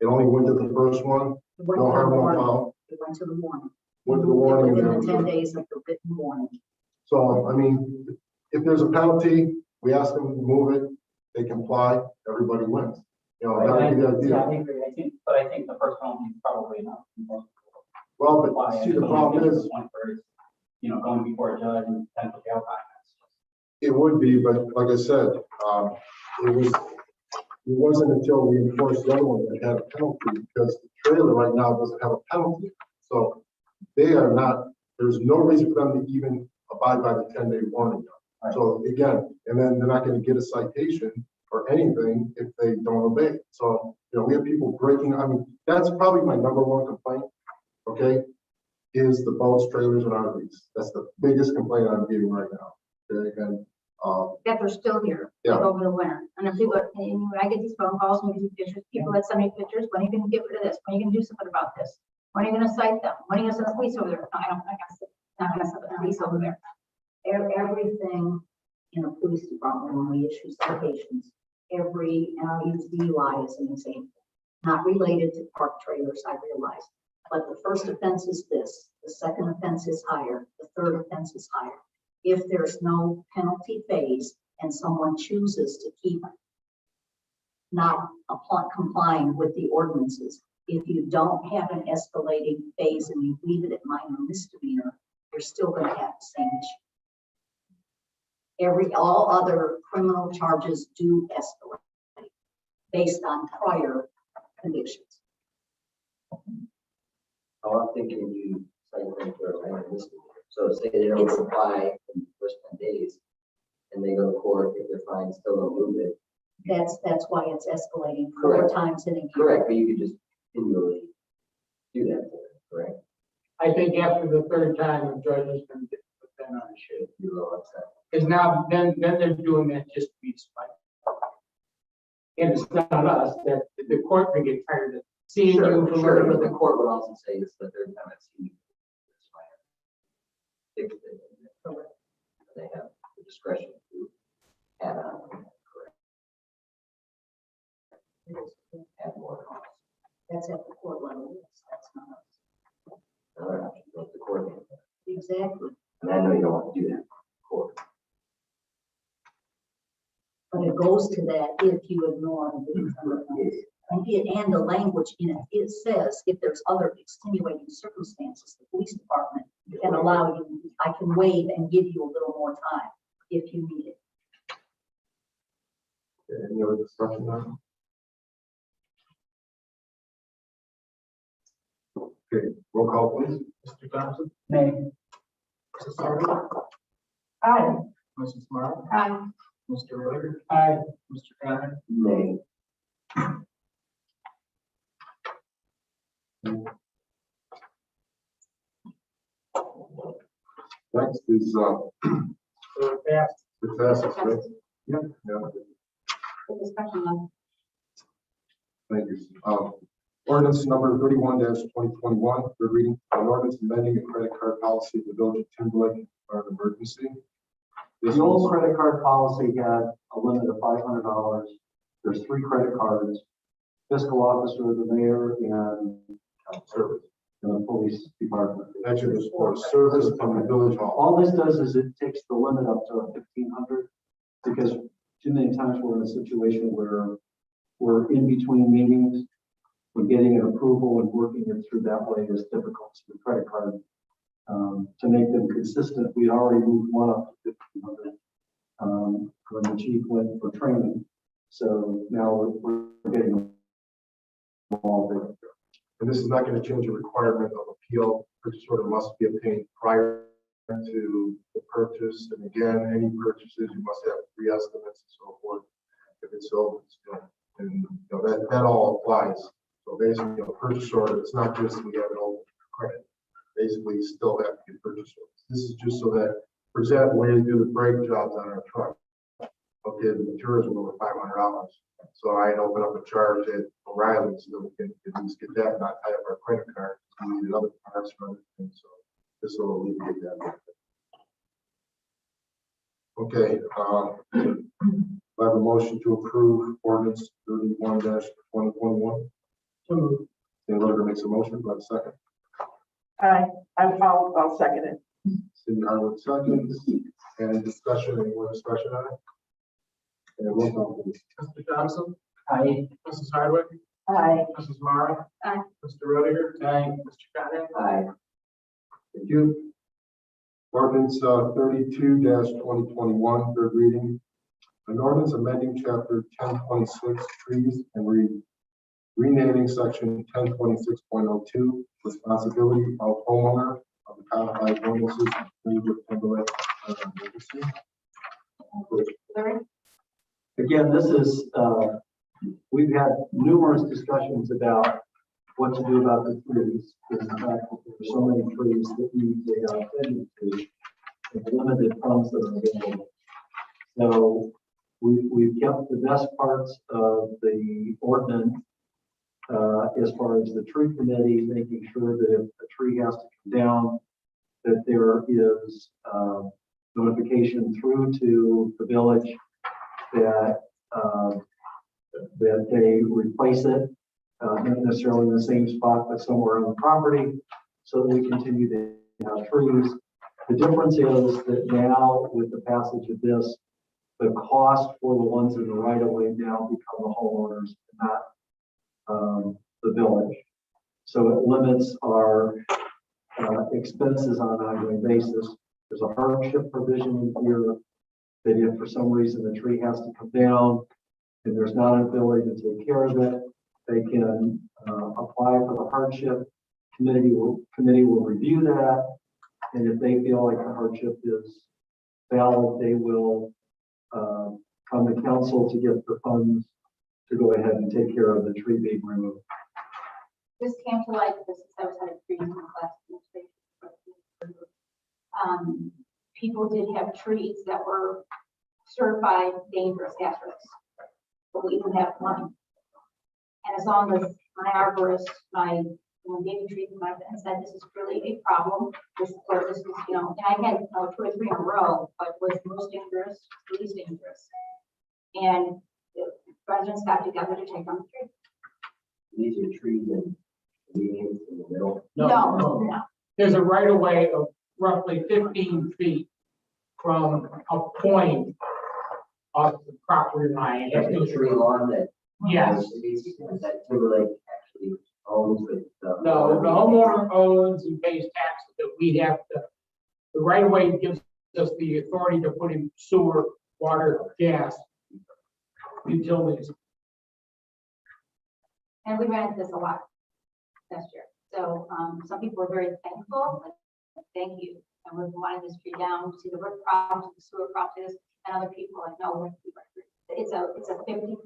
It only went to the first one, It went no to the harm, no warning. foul, It went to the warning. went to the warning. Within and the then- 10 days of the written warning. So, I mean, if there's a penalty, we ask them to move it, they comply, everybody wins. You know, that would be the Yeah, idea. I agree. But I think the first penalty is probably enough. Well, Why? but I see, the don't problem think it's is, the point where it's, you know, going before a judge and potential jail time. it would be, but like I said, it wasn't until we enforced the other one that had a penalty, because the trailer right now doesn't have a penalty. So they are not, there's no reason for them to even abide by the 10-day warning. So again, and then they're not gonna get a citation or anything if they don't obey. So, you know, we have people breaking, I mean, that's probably my #1 complaint, okay? Is the boats, trailers, and RVs. That's the biggest complaint I'm getting right now. Okay, again, That they're still here, Yeah. like over the winter. And if people, and when I get these phone calls and these pictures, people that send me pictures, when are you gonna get rid of this? When are you gonna do something about this? When are you gonna cite them? When are you gonna send the police over there? No, I don't, I guess, not gonna send the police over there. Everything in a police department, when we issue citations, every, and I'll use DUI as an example, not related to park trailers, I realize. But the first offense is this, the second offense is higher, the third offense is higher. If there's no penalty phase and someone chooses to keep not complying with the ordinances, if you don't have an escalating phase and you leave it at minor misdemeanor, you're still going to have the same issue. All other criminal charges do escalate based on prior convictions. How often can you cite them for a minor misdemeanor? So say they don't comply in the first 10 days, and they go to court, if they're fine, still don't move it. That's why it's escalating 4 Correct. times in a year. Correct, but you could just continually do that, to them, correct? I think after the 3rd time, the judge is gonna get put that on a shit. You're a little upset. Because now, then they're doing that just to be spite. And it's not us, that the court will get tired of seeing you Sure, for sure, what but the court would also say this is the 3rd time I've seen you. It's fine. Fix it. They have the discretion to add on, correct? Add more costs. That's at the court level. That's not us. Another option, go to the court. Exactly. And I know you don't want to do that, in court. But it goes to that if you ignore the and the language in it, it says if there's other extenuating circumstances, the police department can allow you, I can waive and give you a little more time if you need it. any other discussion now? Okay, roll call please. Mr. Thompson? Nay. Mrs. Sardi? Aye. Mrs. Smart? Aye. Mr. Rivers? Aye. Mr. Connor? Nay. Next is, So fast. the passes, right? Yeah. Discussion on. Thank you. Ordinance number 31-2021, third reading, an ordinance amending a credit card policy of the village of Timberlake for an emergency. This The old is- credit card policy had a limit of $500. There's 3 credit cards, fiscal officer, the mayor, and service. the police department. Actually, this for service from the village hall. All this does is it takes the limit up to 1,500, because too many times we're in a situation where we're in between meetings. We're getting an approval and working it through that way is difficult. So the credit card, to make them consistent, we already moved one up to 1,500 when the chief went for training. So now we're getting them all there. And this is not going to change the requirement of appeal. Purchase order must be obtained prior to the purchase. And again, any purchases, you must have re-estimates and so forth. If it's over, and you know, that all applies. So basically, you know, purchase order, it's not just we have it all credit. Basically, you still have to get purchase orders. This is just so that, for example, when you do the brake jobs on our truck, okay, the materials were over $500. So I'd open up a charge at O'Reilly, so that we can at least get that, not tie up our credit card. We need other parts for other things, so this will alleviate that. Okay, I have a motion to approve ordinance 31-2021. Taylor makes a motion, but a second. I'll second it. Cindy Harwood seconds. Any discussion, any more discussion on it? And roll call, please. Mr. Johnson, Aye. Mrs. Hardwick, Aye. Mrs. Mara. Aye. Mr. Rudiger. Aye. Mr. Conrad. Aye. Thank you. Ordinance 32-2021, third reading. An ordinance amending chapter 1026 trees and renaming section 1026.02 responsibility of homeowner of the codified ordinances of the City of Timberlake. Larry? Again, this is, we've had numerous discussions about what to do about the trees. In fact, there are so many trees that need to have tended to, and the limited funds that are available. So we've kept the best parts of the ordinance as far as the tree committee, making sure that if a tree has to come down, that there is notification through to the village that that they replace it, not necessarily in the same spot, but somewhere on the property, so that we continue to have trees. The difference is that now, with the passage of this, the cost for the ones in the right of way now become the homeowners, not the village. So it limits our expenses on an ongoing basis. There's a hardship provision in here that if for some reason the tree has to come down and there's not an ability to take care of it, they can apply for the hardship. Committee will review that, and if they feel like the hardship is valid, they will come to council to get the funds to go ahead and take care of the tree being removed. This came to light because I was having trees in class. People did have trees that were certified dangerous hazardous, but we didn't have money. And as long as my arborist, my gave me trees, my and said this is really a problem. This is, you know, and I had 2 or 3 in a row, but was the most dangerous, the least dangerous. And the residents got together to take on the tree. These are trees and medians in the middle. No. There's a right of way of roughly 15 feet from a point of the property line. That's the tree lawn that. Yes. That Timberlake actually owns with. No, the homeowner owns and pays taxes that we have to, the right of way gives us the authority to put in sewer, water, gas, utilities. And we ran into this a lot last year. So some people are very thankful, like, thank you. And we're wanting this tree down, see the root problems, the sewer problems, and other people like, no, it's a 50-50.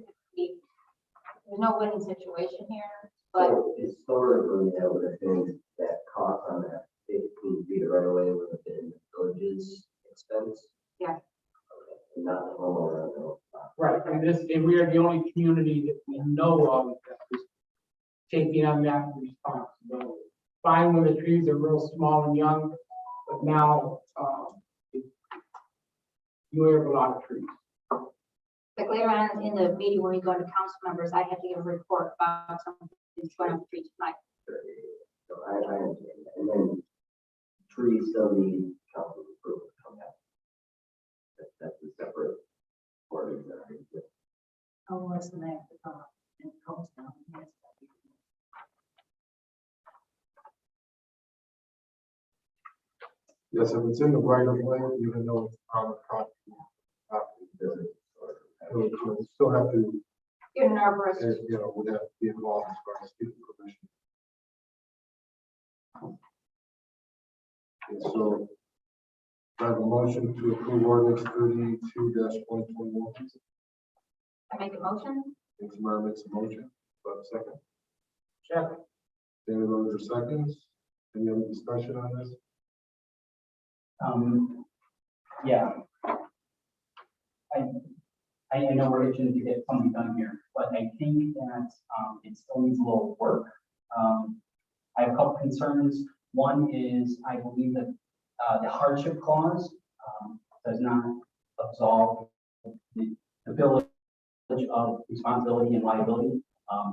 There's no winning situation here, but So historically, that would have been that cost on that 15 feet right away would have been the village's expense. Yeah. Okay, and not the homeowner. No. Right, and we are the only community that we know of that is taking on that responsibility. Fine when the trees are real small and young, but now you have a lot of trees. like later on in the meeting when we go to council members, I have to give a report about something that's going on the street tonight. So I understand that. And then trees still need council approval to come out. That's a separate ordinance that I think. Oh, what's the name? And it comes down. Yes. Yes, if it's in the right of way, even though it's on the property, we still have to, Get an arborist. you know, we have to be involved as far as getting permission. Okay, so I have a motion to approve ordinance 32-2021. I make a motion. Tamara makes a motion, but a second. Check. David Roger seconds. Any other discussion on this? Yeah. I know we're itching to get something done here, but I think that, it still needs a little work. I have a couple concerns. One is, I believe that, the hardship clause, does not absolve the village of responsibility and liability,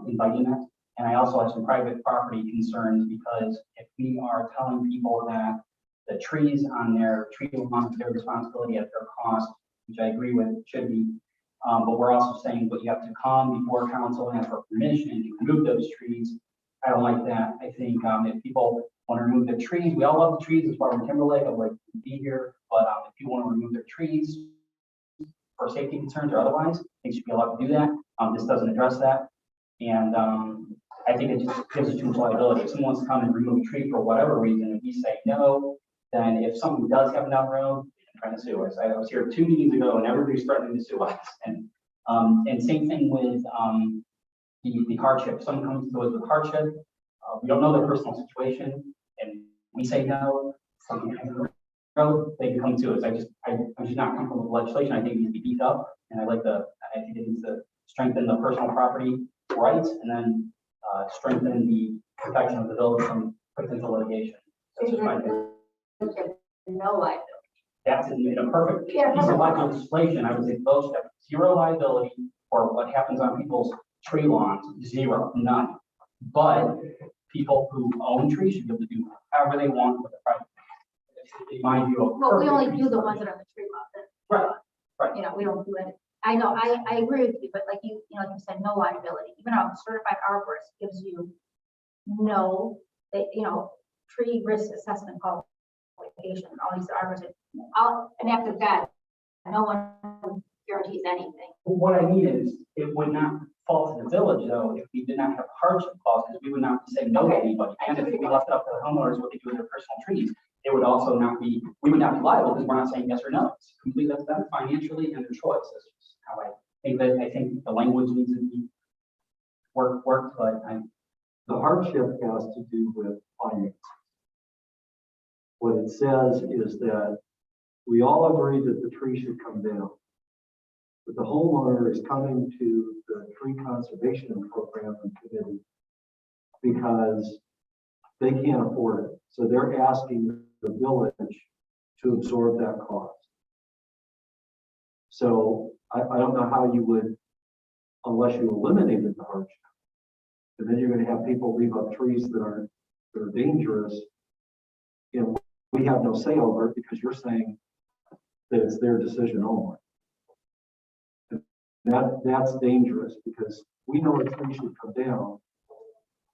inviting that. And I also have some private property concerns, because if we are telling people that the trees on their tree lawn, their responsibility at their cost, which I agree with, should be, but we're also saying, but you have to come before council and ask for permission to remove those trees. I don't like that. I think, if people want to remove the trees, we all love the trees as far as Timberlake, I'd like to be here, but, if you want to remove their trees for safety concerns or otherwise, they should be allowed to do that. This doesn't address that. And, I think it just gives us too much liability. If someone wants to come and remove a tree for whatever reason, if we say no, then if something does happen down the road, they're trying to sue us. I was here 2 meetings ago and everybody's threatening to sue us. And same thing with, the hardship. Someone comes to us with hardship. We don't know their personal situation, and we say no. Something happens on the road, they can come to us. I'm just not comfortable with legislation. I think it needs to be beefed up, and I think it needs to strengthen the personal property rights, and then strengthen the protection of the village from potential litigation. That's just my opinion. No liability. That's in a perfect Yeah, piece of legislation. I would say those have zero liability for what happens on people's tree lawns, zero, none. But people who own trees should be able to do whatever they want with the private. In my view. Well, we only do the ones that are on the tree lot. Right, right. You know, we don't do it. I know, I agree with you, but like you know, like you said, no liability. Even a certified arborist gives you no, tree risk assessment qualification, all these arborists. And after that, no one guarantees anything. What I mean is, it would not fall to the village though, if we did not have hardship clause, because we would not be saying no to anybody. And if we left it up to the homeowners what they do with their personal trees, it would also not be, we would not be liable because we're not saying yes or no. It's completely up to them financially and their choice. That's just how I think the language needs to be worked, but The hardship has to do with finance. What it says is that we all agree that the tree should come down. But the homeowner is coming to the tree conservation program and committee because they can't afford it. So they're asking the village to absorb that cost. So I don't know how you would, unless you eliminated the hardship. And then you're going to have people leave up trees that are dangerous. You know, we have no say over it because you're saying that it's their decision only. That's dangerous because we know a tree should come down.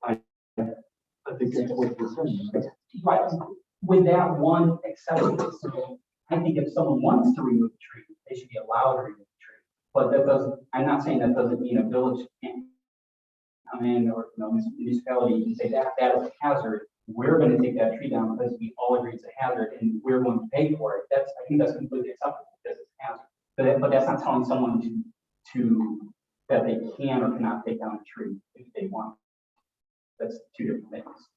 I think that's what you're saying. right, with that one exception. So I think if someone wants to remove a tree, they should be allowed to remove a tree. But that doesn't, I'm not saying that doesn't mean a village can't come in, or municipality can say that is a hazard. We're going to take that tree down because we all agree it's a hazard and we're going to pay for it. I think that's completely acceptable because it's a hazard. But that's not telling someone to that they can or cannot take down a tree if they want. That's two different things.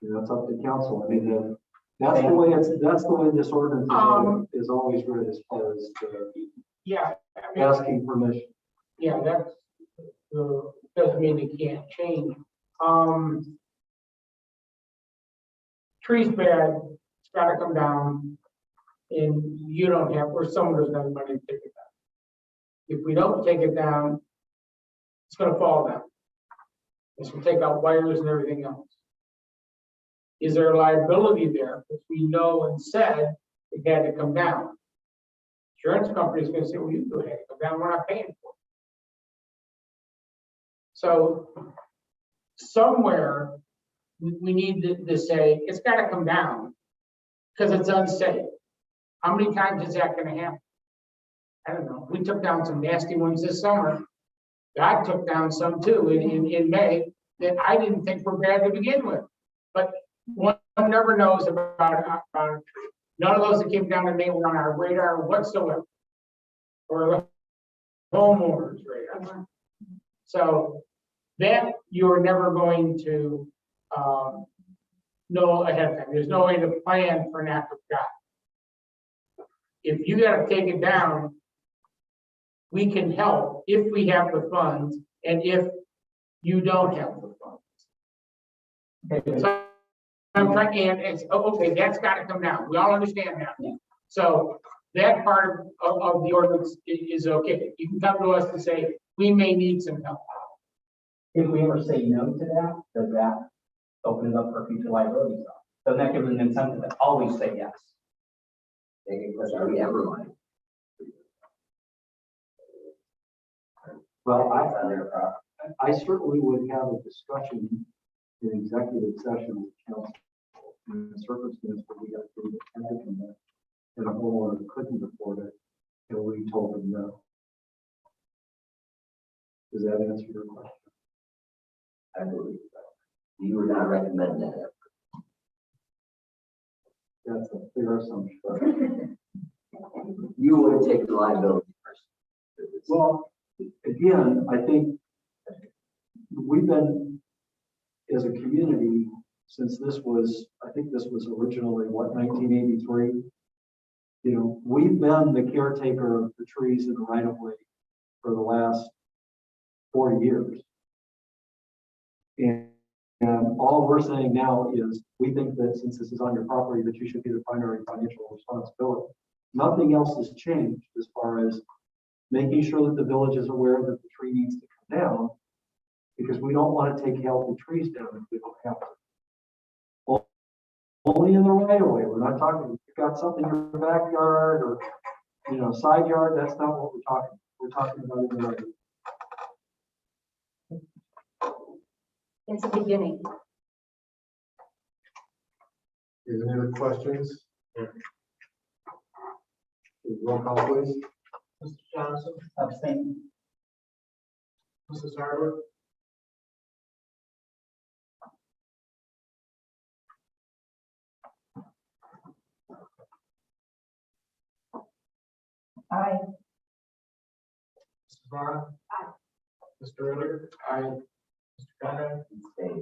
That's up to council. I mean, that's the way this ordinance is always read, as far as Yeah, I mean, asking permission. yeah, that's, doesn't mean it can't change. Tree's bad, it's gotta come down, and you don't have, or someone doesn't have the money to take it down. If we don't take it down, it's gonna fall down. It's gonna take out wires and everything else. Is there a liability there? If we know and said it had to come down. Insurance company's gonna say, well, you go ahead, come down, we're not paying for it. So somewhere we need to say, it's gotta come down because it's unsafe. How many times is that gonna happen? I don't know. We took down some nasty ones this summer. God took down some too in May that I didn't think were bad to begin with. But one never knows about a tree. None of those that came down in May were on our radar whatsoever. Or the homeowners radar. So that you're never going to know ahead of time. There's no way to plan for an act of God. if you gotta take it down, we can help if we have the funds and if you don't have the funds. Okay, So I'm trying, and it's, oh, okay, that's gotta come down. We all understand that. So that part of the ordinance is okay. You can come to us and say, we may need some help. If we ever say no to that, does that open it up for future liability stuff? Doesn't that give an incentive to always say yes? Because are we ever like? Well, I certainly would have a discussion in executive session with council in a circumstance where we got to do the tenant and a homeowner couldn't afford it, and we told them no. Does that answer your question? I believe so. You would not recommend that. That's a fair assumption. You would take the liability first. Well, again, I think we've been, as a community, since this was, I think this was originally, what, 1983? You know, we've been the caretaker of the trees in the right of way for the last 40 years. And all we're saying now is, we think that since this is on your property, that you should be the primary financial responsibility. Nothing else has changed as far as making sure that the village is aware that the tree needs to come down, because we don't want to take healthy trees down if we don't have to. Only in the right of way. We're not talking, if you've got something in your backyard or, you know, side yard, that's not what we're talking. We're talking about in the right of way. It's a beginning. Is there any other questions? Roll call, please. Mr. Johnson, Abstain. Mrs. Hardwick, Aye. Mrs. Vaughn. Aye. Mr. Ritter. Aye. Mr. Conrad. Stay.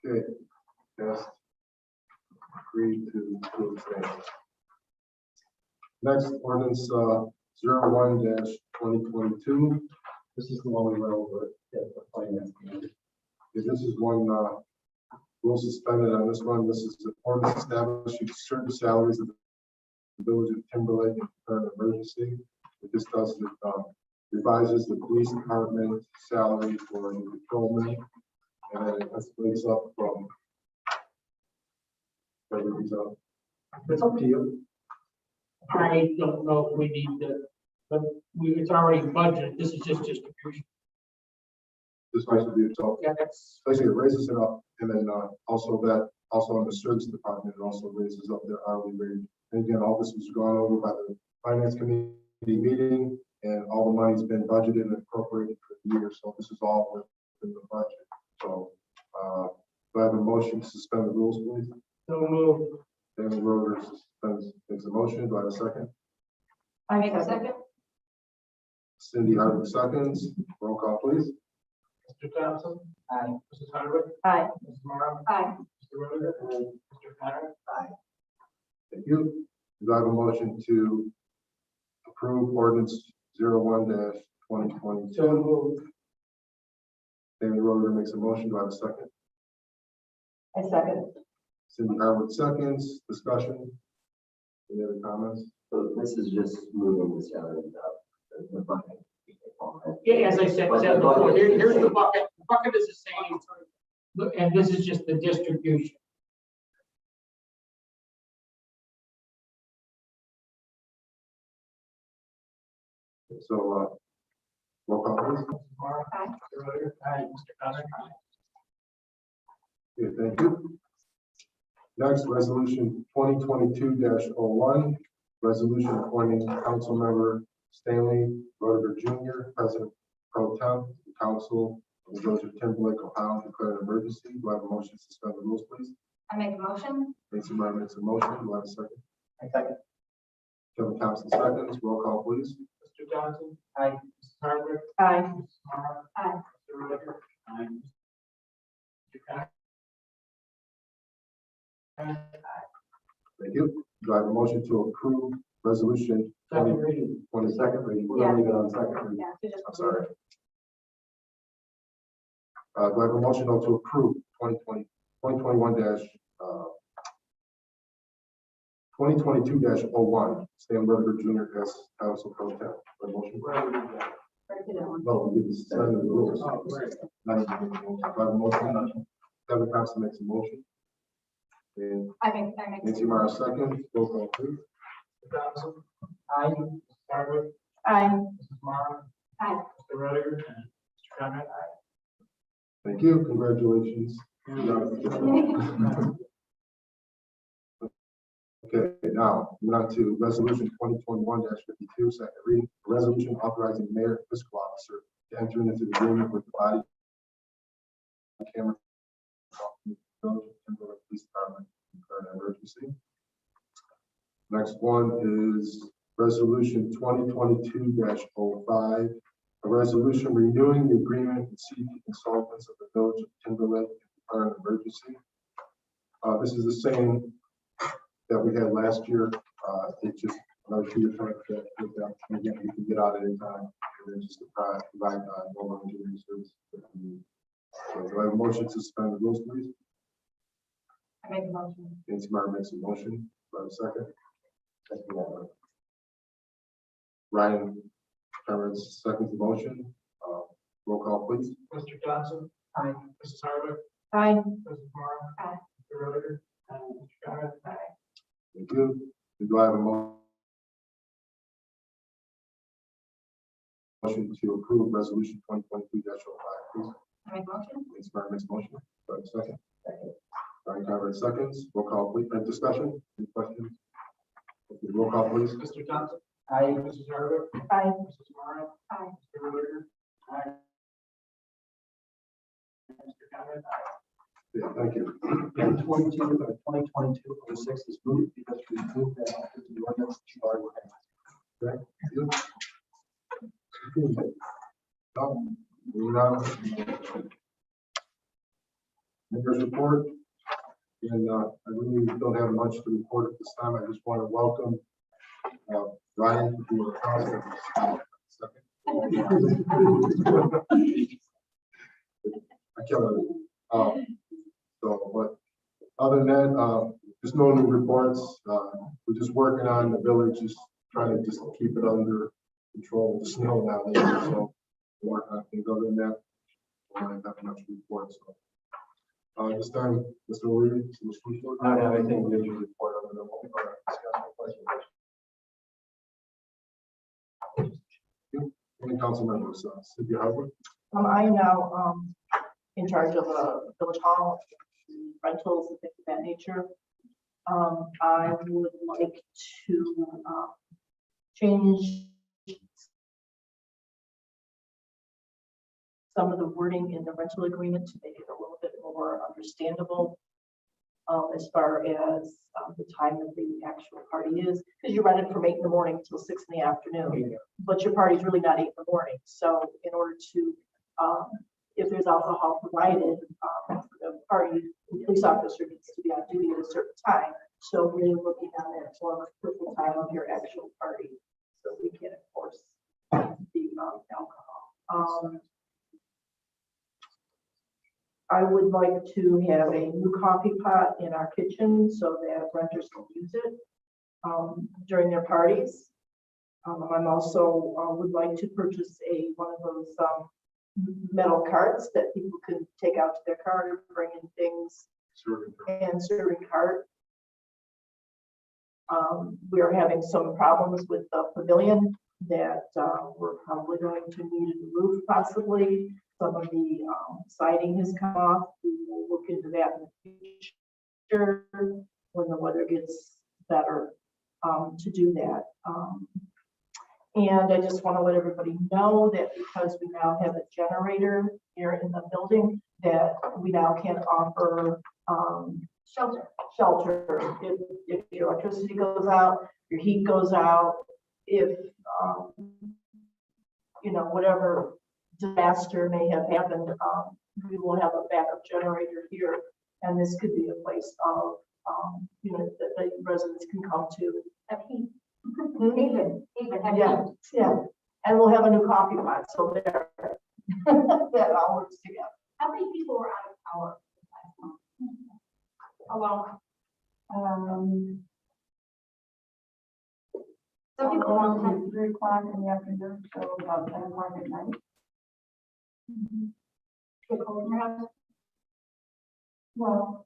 Okay, yes. Agreed to abstain. Next ordinance, 01-2022. This is the one we went over at the finance committee. This is one, we'll suspend it on this one. This is the ordinance establishing certain salaries of the village of Timberlake in current emergency. What this does is revises the police department salary for the patrolman, and then it escalates up from whatever it's up. It's up to you. I don't know if we need to, but it's already budgeted. This is just distribution. This might be so. Yeah, that's, Basically, it raises it up, and then also in the service department, it also raises up their hourly rate. And again, all this was gone over by the finance committee meeting, and all the money's been budgeted and appropriated for the year. So this is all within the budget. So do I have a motion to suspend the rules, please? so moved. Danny Roder makes a motion. Do I have a second? I make a second. Cindy Hardwick seconds. Roll call, please. Mr. Johnson. Aye. Mrs. Hardwick. Aye. Mrs. Morrow. Aye. Mr. Ritter. Mr. Conrad. Thank you. Do I have a motion to approve ordinance 01-2022? So moved. Danny Roder makes a motion. Do I have a second? I second. Cindy Howard seconds. Discussion. Any other comments? So this is just moving the salaries up. The bucket. Yeah, as I said before, here's the bucket. The bucket is the same. Look, and this is just the distribution. So, roll call, please. Mrs. Morrow. Aye. Mr. Ritter. Aye. Mr. Conrad. Okay, thank you. Next, resolution 2022-01, resolution appointing council member Stanley Roder Jr., President Pro Tem, Council of the Village of Timberlake, Ohio, declare an emergency. Do I have a motion to suspend the rules, please? I make a motion. Nancy Meyer makes a motion. Do I have a second? I second. Kevin Thompson seconds. Roll call, please. Mr. Johnson. Aye. Mrs. Hardwick. Aye. Mrs. Morrow. Aye. Mr. Ritter. Aye. Mr. Conrad. Thank you. Do I have a motion to approve resolution Second reading. 22nd reading? We're not even on second reading. Yeah, you just. I'm sorry. Do I have a motion to approve 2022-01, Stan Rutherford Junior as council pro temp? A motion? No, we did suspend the rules. Oh, right. Not even a motion. Do I have a motion? Kevin Thompson makes a motion. And I make. Nancy Mara seconds. Roll call, please. Mr. Johnson? Aye. Mrs. Hardwick? Aye. Mrs. Mara? Aye. Mr. Rudiger? Mr. Conrad? Thank you. Congratulations. Okay, now, moving on to resolution 2021-52, second reading. A resolution authorizing the mayor and fiscal officer to enter into the agreement with the body camera company, Timberlake Police Department, declaring an emergency. Next one is resolution 2022-05, a resolution renewing the agreement with CP Consultants of the Village of Timberlake and declaring an emergency. This is the same that we had last year. It's just another 2 year term that again, you can get out at any time and then just provide normal engineering service. So do I have a motion to suspend the rules, please? I make a motion. Nancy Martin makes a motion. Do I have a second? Ryan Cameron seconds the motion. Roll call, please. Mr. Johnson? Aye. Mrs. Hardwick? Aye. Mrs. Mara? Aye. Mr. Rudiger? And Mr. Conrad? Thank you. Do I have a motion to approve resolution 2022-05, please? I make a motion. Nancy Martin makes a motion. Do I have a second? Ryan Cameron seconds. Roll call, please. Any discussion? Any questions? Okay, roll call, please. Mr. Johnson? Aye. Mrs. Hardwick? Aye. Mrs. Mara? Aye. Mr. Rudiger? Aye. Mr. Conrad? Yeah, thank you. 2022 is moved because we moved that after the ordinance charge. Okay, good. Now, moving on. Members report. And I really don't have much to report at this time. I just want to welcome Ryan to the council. I can't. So, but other than that, just no new reports. We're just working on the village, just trying to just keep it under control. The snow now there, so we're working on things. Other than that, I don't have much to report. So, this time, Mr. O'Leary, I don't have anything new to report other than what we've already discussed. Any council members, Cynthia Howard? I am now in charge of a village hall, rentals and things of that nature. I would like to change some of the wording in the rental agreement to make it a little bit more understandable as far as the time that the actual party is, because you rent it from 8 in the morning till 6 in the afternoon, but your party's really not 8 in the morning. So in order to, if there's alcohol provided, the party, the police officer needs to be on duty at a certain time. So really looking on that for the time of your actual party, so we can enforce the alcohol. I would like to have a new coffee pot in our kitchen so that renters can use it during their parties. I'm also would like to purchase one of those metal carts that people can take out to their car to bring in things and serving cart. We are having some problems with the pavilion that we're probably going to need a roof possibly. Some of the siding has come off. We will look into that in the future when the weather gets better to do that. And I just want to let everybody know that because we now have a generator here in the building, that we now can offer shelter. If your electricity goes out, your heat goes out, if you know, whatever disaster may have happened, we will have a backup generator here, and this could be a place of unit that the residents can come to. Even. Yeah, yeah, and we'll have a new coffee pot, so there. That all works together. How many people were out of power last month? How long? Some people don't have 3 o'clock in the afternoon, so about 10 o'clock at night. get cold in your house. Well,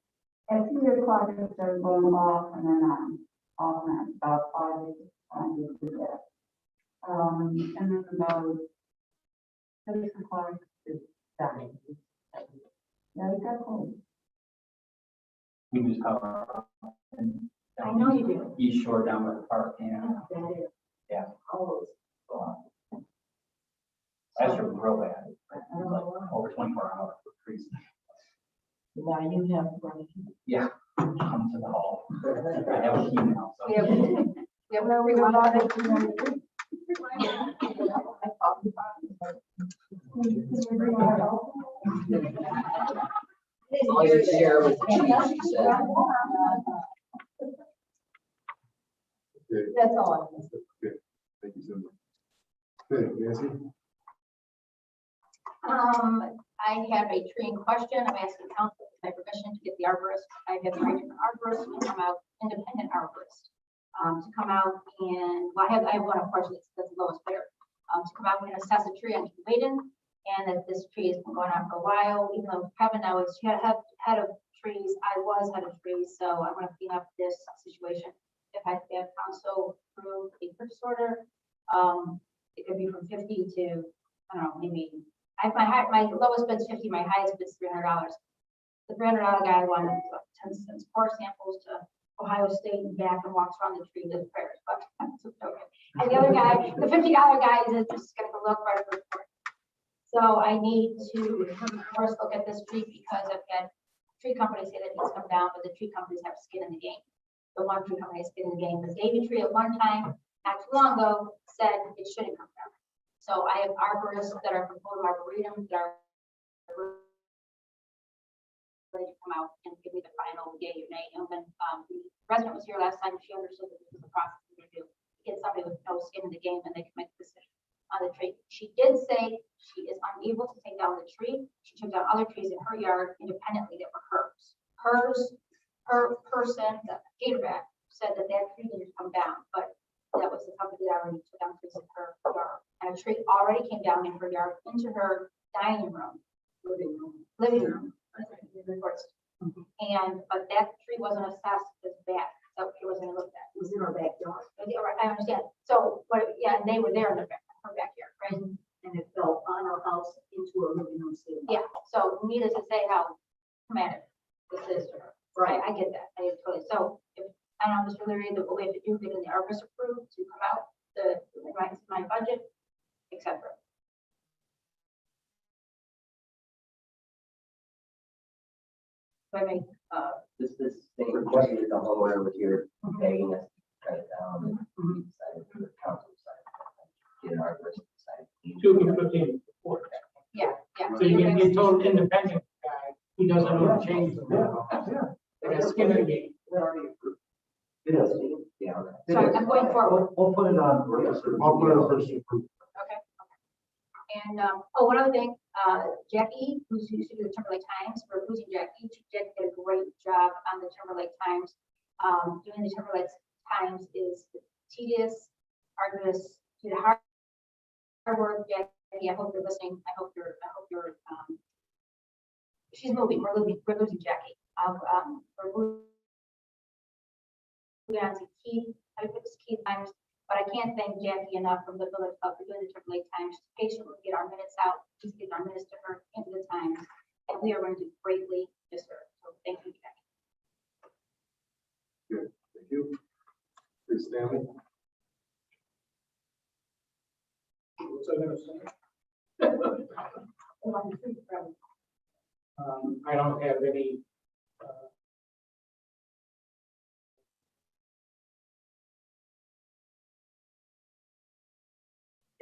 at 3 o'clock it started going off and then off and on, about 5 times a day. And then about 6 o'clock it's dying. Yeah, it got cold. We just cover. I know you do. East Shore down by the park, yeah. That is. Yeah. Always. Last year was real bad, like over 24 hours for trees. Now you have one. Yeah, come to the hall. I have a key now, so. We have, we have where we want it. As long as you share with the chief, she said. Okay, That's all. okay, thank you so much. Okay, Nancy? I have a tree in question. I'm asking council for my permission to get the arborist. I have three different arborists to come out, independent arborists. To come out and, well, I have one, of course, that's the lowest bidder. To come out and assess a tree on Layden, and that this tree has been going on for a while, even though Kevin now is head of trees, I was head of trees, so I want to clean up this situation. If I have council approve a purchase order, it could be from 50 to, I don't know, maybe, my lowest bid's 50, my highest bid's $300. The $300 guy wanted 10 cents, 4 samples to Ohio State and back and walks around the tree to the prayers, but that's okay. And the other guy, the $50 guy is just gonna go look right for it. So I need to first look at this tree because I've had tree companies say that it needs to come down, but the tree companies have skin in the game. The one tree company has skin in the game. The Davy tree at one time, not too long ago, said it shouldn't come down. So I have arborists that are from Photo Arboretum that are ready to come out and give me the final yay or nay. And when the resident was here last time, she understood that this was the process we're gonna do. Get somebody with no skin in the game and they can make a decision on the tree. She did say she is unable to take down the tree. She took down other trees in her yard independently that were hers. Her person, the Gatorback, said that that tree needed to come down, but that was the company that already took down trees in her yard. And a tree already came down in her yard into her dining room, living room. And, but that tree wasn't assessed as bad, so it wasn't looked at. It was in our backyard. I understand. So, but yeah, and they were there in her backyard, right? And it fell on our house into a living room ceiling. Yeah, so needless to say how traumatic this is to her. Right, I get that. I totally. So if, I don't know, Mr. Leary, the way to do, getting the arborist approved to come out, my budget, et cetera. So I make, This state requested the homeowner was here begging us to cut it down and decided for the council side. Get an arborist side. 215. yeah. So you're gonna get a total independent guy who doesn't know the change. They got skin in the game. It is, yeah. So I'm going forward. We'll put it on. I'll put it on first approved. Okay. And, oh, one other thing, Jackie, who's used to do the Timberlake Times, we're losing Jackie. Jackie did a great job on the Timberlake Times. Doing the Timberlake Times is tedious, arduous, did hard work, Jackie. I hope you're listening. I hope you're, she's moving. We're losing Jackie. We're moving on to Keith. I put this Keith Times. But I can't thank Jackie enough from the Village Club for doing the Timberlake Times. She's patient, we'll get our minutes out, she's getting our minutes to her into the Times, and we are going to greatly miss her. So thank you, Jackie. Good, thank you. Please, Stanley. What's I gonna say? I don't have any,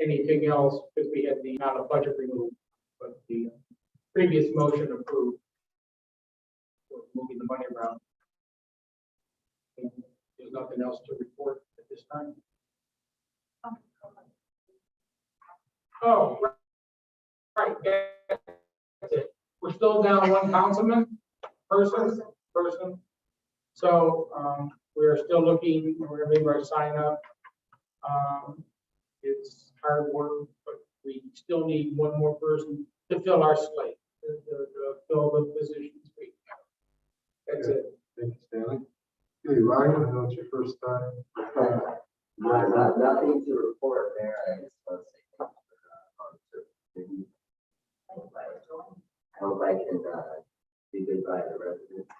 anything else, because we had the amount of budget removed, but the previous motion approved for moving the money around. There's nothing else to report at this time. Oh, right. That's it. We're still down one councilman, person. So, we're still looking, we're gonna leave our sign up. It's hard work, but we still need one more person to fill our slate, to fill the positions we have. That's it. Thank you, Stanley. Okay, Ryan, I know it's your first time. Nothing to report there. I just want to say thank you for I hope I can be good by the residents.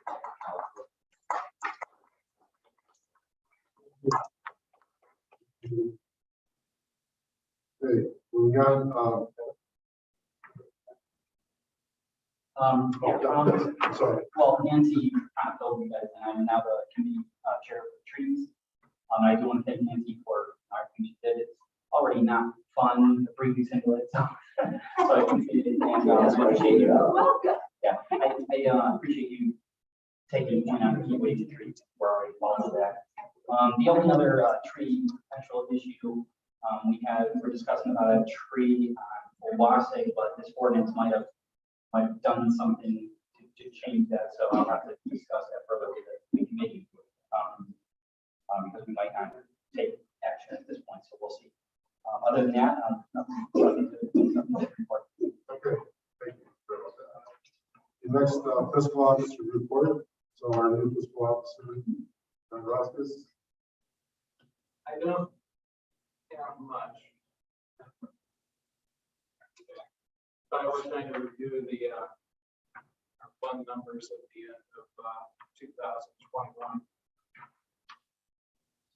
Okay, moving on, sorry. Well, Nancy kind of told you guys, and I'm now the committee chair for trees. I do want to thank Nancy for everything she did. It's already not fun to breathe into it, so I appreciate it, and I appreciate you. Yeah, I appreciate you taking point on key ways to trees. We're already involved with that. The only other tree potential issue we're discussing about a tree on Owasse, but this ordinance might have done something to change that. So I'll have to discuss that further with the committee because we might not take action at this point. So we'll see. Other than that, nothing to report. Okay, thank you. The next fiscal officer report. So our new fiscal officer, John Roskus. I don't have much. But I was trying to review the our fund numbers at the end of 2021.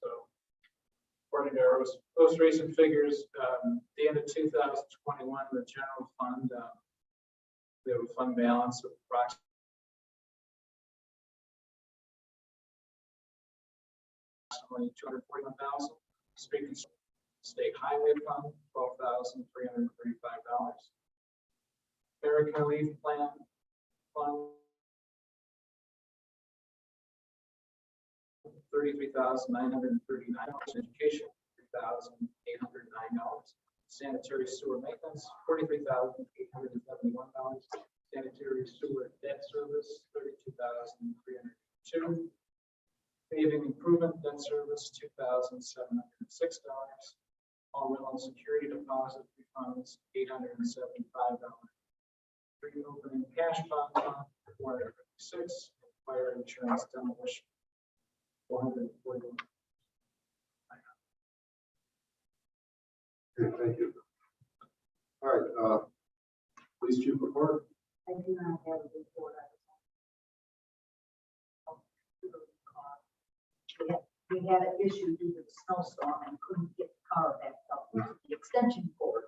So according to our most recent figures, the end of 2021, the general fund, we have a fund balance of approximately $241,000. Street and State Highway Fund, $12,335. American Relief Plan Fund, $33,939. Education, $3,809. Sanitary sewer maintenance, $43,871. Sanitary sewer debt service, $32,302. Paving improvement debt service, $2,706. All rental security deposit refunds, $875. Reopening cash fund, $456. Fire insurance demolition, $441. Okay, thank you. All right, police chief report. I do not have a report. We had an issue due to the snowstorm and couldn't get the car back up to the extension cord.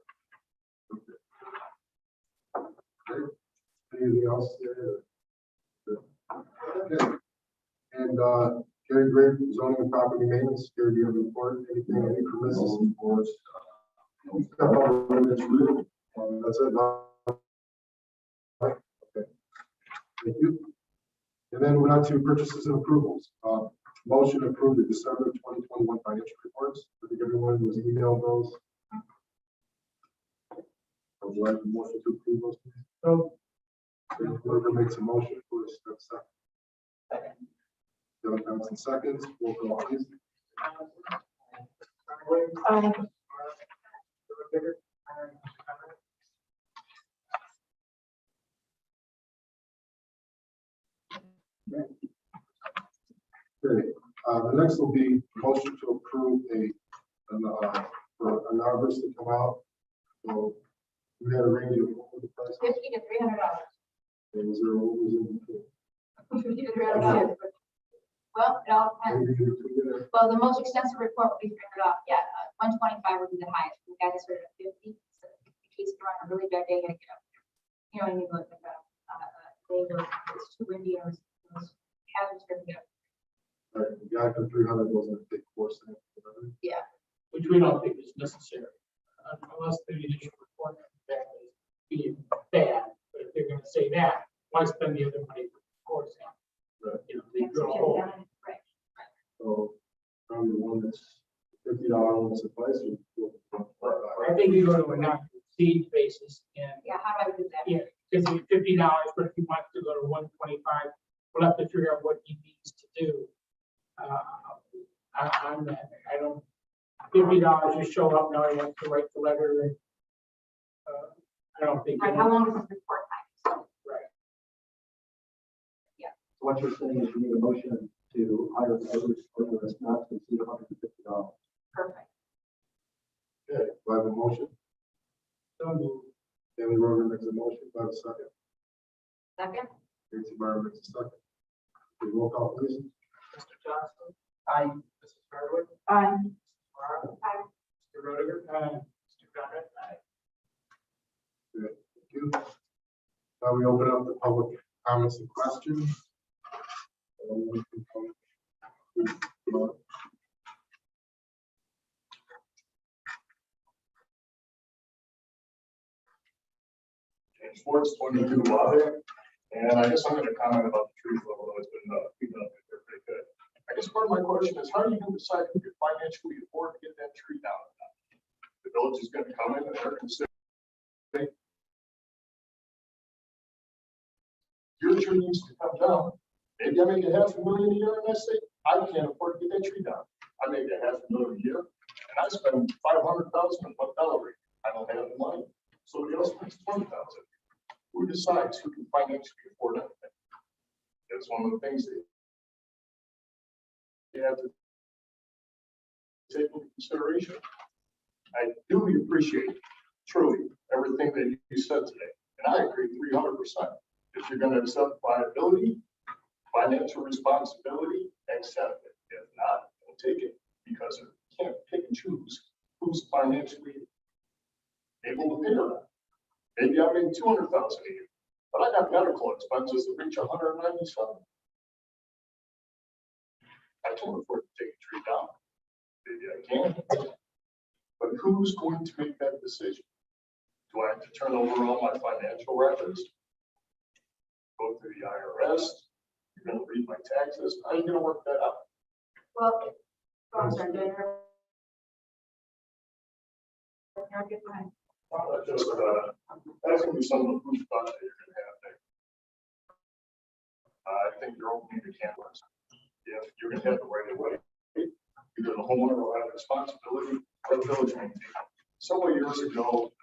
Okay. Anything else there? Okay. And Gary Gray, zoning and property maintenance, Gary, do you have a report? Anything, any permissive reports? That's it. Okay. Thank you. And then we're on to purchases and approvals. Motion to approve the December 2021 financial reports. I think everyone was emailed those. I would like a motion to approve those. So, Whoever makes a motion, please step second. Kevin Thompson seconds. Roll call, please. Okay, the next will be motion to approve for an arborist to come out. So we had a range of what was the price? $50 to $300. And was there, what was in between? $50 to $300. Well, it all depends. Maybe between there. Well, the most extensive report would be $300. Yeah, 125 would be the highest. We got this at 50. So in case you're on a really bad day, you gotta get up. You know, when you look like a day where it's too windy or it's hazardous to get up. All right, the guy for 300 wasn't a big force. Yeah. which we don't think is necessary, unless the initial report that is being bad. But if they're gonna say that, why spend the other money for the course? Right. You know, they drill a hole. Right. limits, $50 limits suffice. I think you go to a not to exceed basis and, Yeah, how do I do that? yeah, because it's $50, but if he wants to go to 125, we'll have to figure out what he needs to do. On that, I don't, $50, you show up, now you have to write the letter and, I don't think. Right, how long is this report time? Right. What you're saying is you need a motion to hire the other that's not to exceed $150. Perfect. Okay, do I have a motion? So moved. Danny Rogan makes a motion, do I have a second? Second? Casey Meyer makes a second. Okay, roll call, please. Mr. Johnson? Aye. Mrs. Hardwick? Aye. Mr. Aye. Rodiger? Aye. Mr. Conrad? Aye. Good, thank you. Now we open up the public comments and questions. Sports 22 Water, and I guess I'm going to comment about the trees level. It's been keeping up there pretty good. I guess part of my question is, how are you going to decide who can financially afford to get that tree down? The village is going to come in and they're going to say, your tree needs to come down. Maybe I make $500,000 a year and I say, I can't afford to get that tree down. I make $500,000 a year and I spend $500,000 on one salary. I don't have the money. Somebody else makes $20,000. Who decides who can financially afford anything? That's one of the things that you have to take into consideration. I do appreciate truly everything that you said today, and I agree 300%. If you're going to accept liability, financial responsibility, accept it. If not, don't take it, because you can't pick and choose who's financially able to pay or not. Maybe I make $200,000 a year, but I got medical expenses that reach 197. I can't afford to take a tree down. Maybe I can. But who's going to make that decision? Do I have to turn over all my financial records? Go through the IRS? You're going to read my taxes? How are you going to work that out? Well, I'm sorry, do I interrupt? Okay, go ahead. Just, that's going to be some of the food thoughts that you're going to have there. I think you're opening the can of worms. If you're going to have the right of way, because the homeowner will have responsibility for the village maintain. Several years ago,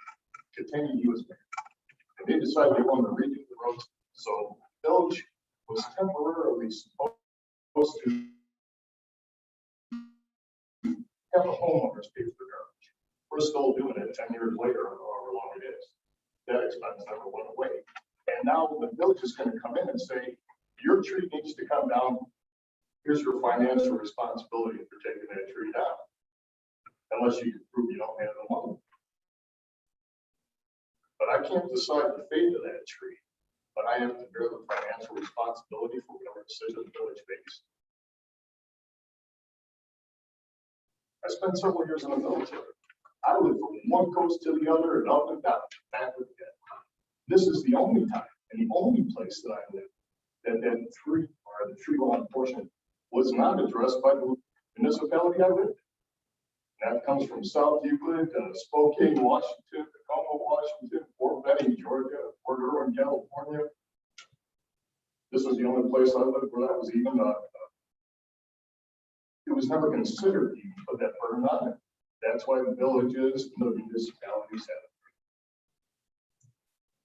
continued use, and they decided they wanted to redo the roads. So the village was temporarily supposed to have the homeowners pay for their garbage. We're still doing it 10 years later, or however long it is. That expense never went away. And now the village is going to come in and say, your tree needs to come down. Here's your financial responsibility for taking that tree down. Unless you can prove you don't have the money. But I can't decide the fate of that tree. But I have to bear the financial responsibility for whatever decision the village makes. I spent several years in the military. I lived from one coast to the other and up and down, back and again. This is the only time and the only place that I lived that tree or the tree lawn portion was not addressed by the municipality I lived in. That comes from South Euclid, Spokane, Washington, Tacoma, Washington, Fort Benning, Georgia, Port Irwin, California. This was the only place I lived where that was even it was never considered to even put that burden on it. That's why the villages and the municipalities have it.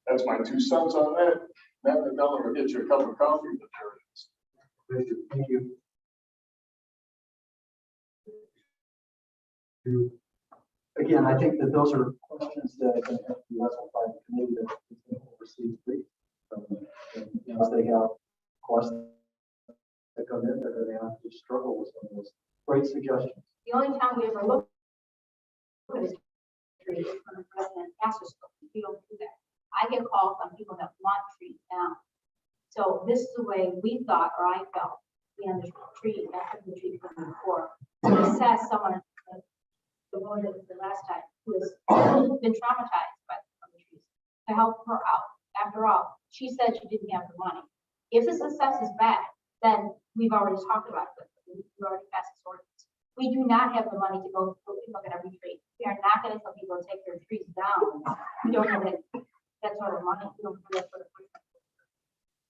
That's my 2 cents on that. Not the dollar will get you a cup of coffee, but there it is. Thank you. Again, I think that those are questions that are going to have to be wrestled by the committee that is going to oversee the street. And as they have questions that come in, they're going to have to struggle with some of those great suggestions. The only time we ever look at a tree is when a resident asks us, we don't do that. I get calls on people that want trees down. So this is the way we thought, or I felt, being the tree, after the tree coming before. So it says someone, the woman that was the last time, who has been traumatized by the trees, to help her out. After all, she said she didn't have the money. If the success is bad, then we've already talked about it. We've already passed this ordinance. We do not have the money to go look at every tree. We are not gonna tell people to take their trees down. We don't have that sort of money. We don't have that sort of.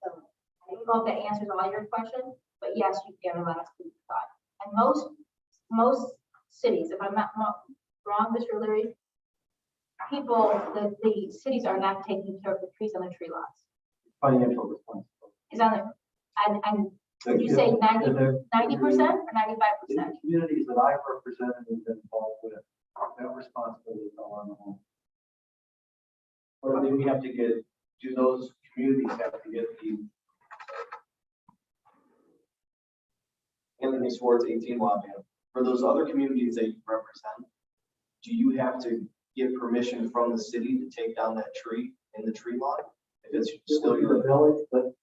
So I don't know if that answers all your questions, but yes, you can allow us to thought. And most cities, if I'm not wrong, Mr. Leary, the cities are not taking care of the trees on the tree lots. Financial responsibility. Is on the, and did you say 90% or 95%? The communities that I represented and been involved with, that responsibility is all on the home. Or do we have to do those communities have to get the Anthony Swartz, 18 Wabash. For those other communities that you represent, do you have to get permission from the city to take down that tree in the tree line? If it's still your village, but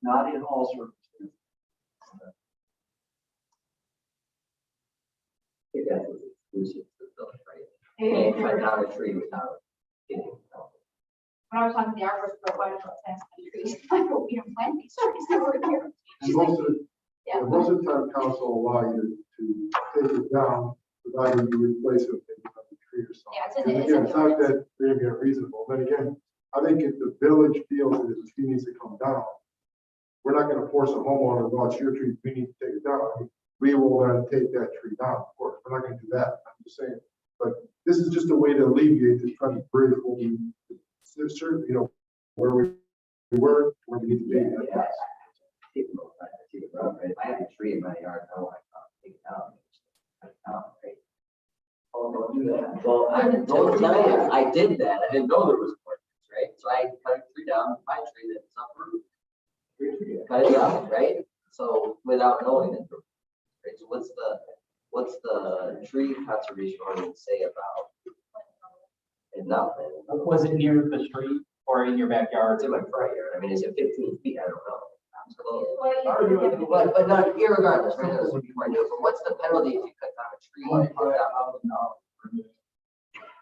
not in all circumstances. I think that was exclusive to the village, right? You can't cut down a tree without getting help. When I was talking to the arborist, but why don't you plant the trees? Like, well, we don't plant these trees over here. And most of, Yeah. most of the time, council allow you to take it down, provided you replace it with another tree or something. Yeah, it's in And the- again, it's not that they're gonna be unreasonable, but again, I think if the village feels that the tree needs to come down, we're not gonna force a homeowner, well, it's your tree, we need to take it down. We will then take that tree down, of course, we're not gonna do that, I'm just saying. But this is just a way to alleviate this kind of bridge, what we, certain, you know, where we were, where we need to be. Yeah. People, right? If I have a tree in my yard, I don't like to take it down. Cut it down, right? Oh, don't do that. Well, I don't tell you, I did that. I didn't know there was ordinance, right? So I cut a tree down, pine tree that's uprooted. Cut it down, right? So without knowing it. Right? So what's the tree conservation ordinance say about? And nothing. Was it near the street or in your backyard? It's in my front yard. I mean, is it 15 feet? I don't know. Absolutely. But not irregardless, right? That's before I knew. But what's the penalty if you cut down a tree?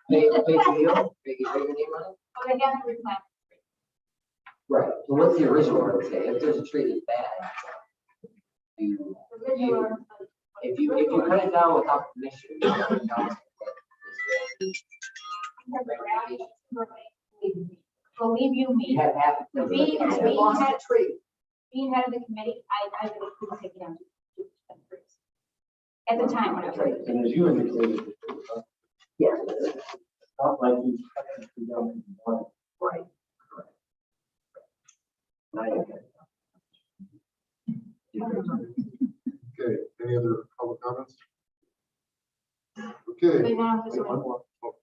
Pay the deal? Pay your name on it? So they have to replant. Right. So what's the original one say? If there's a tree that's bad, you, The regular- if you cut it down without permission, you cut it down. Believe you me, You have half. being head of the committee, I would approve taking down 2% trees. At the time when I was. And as you indicated, Yeah. not like you cut the tree down because you want it. Right. Okay, any other public comments? Okay. Wait, now, this Wait, one. one more. Oh,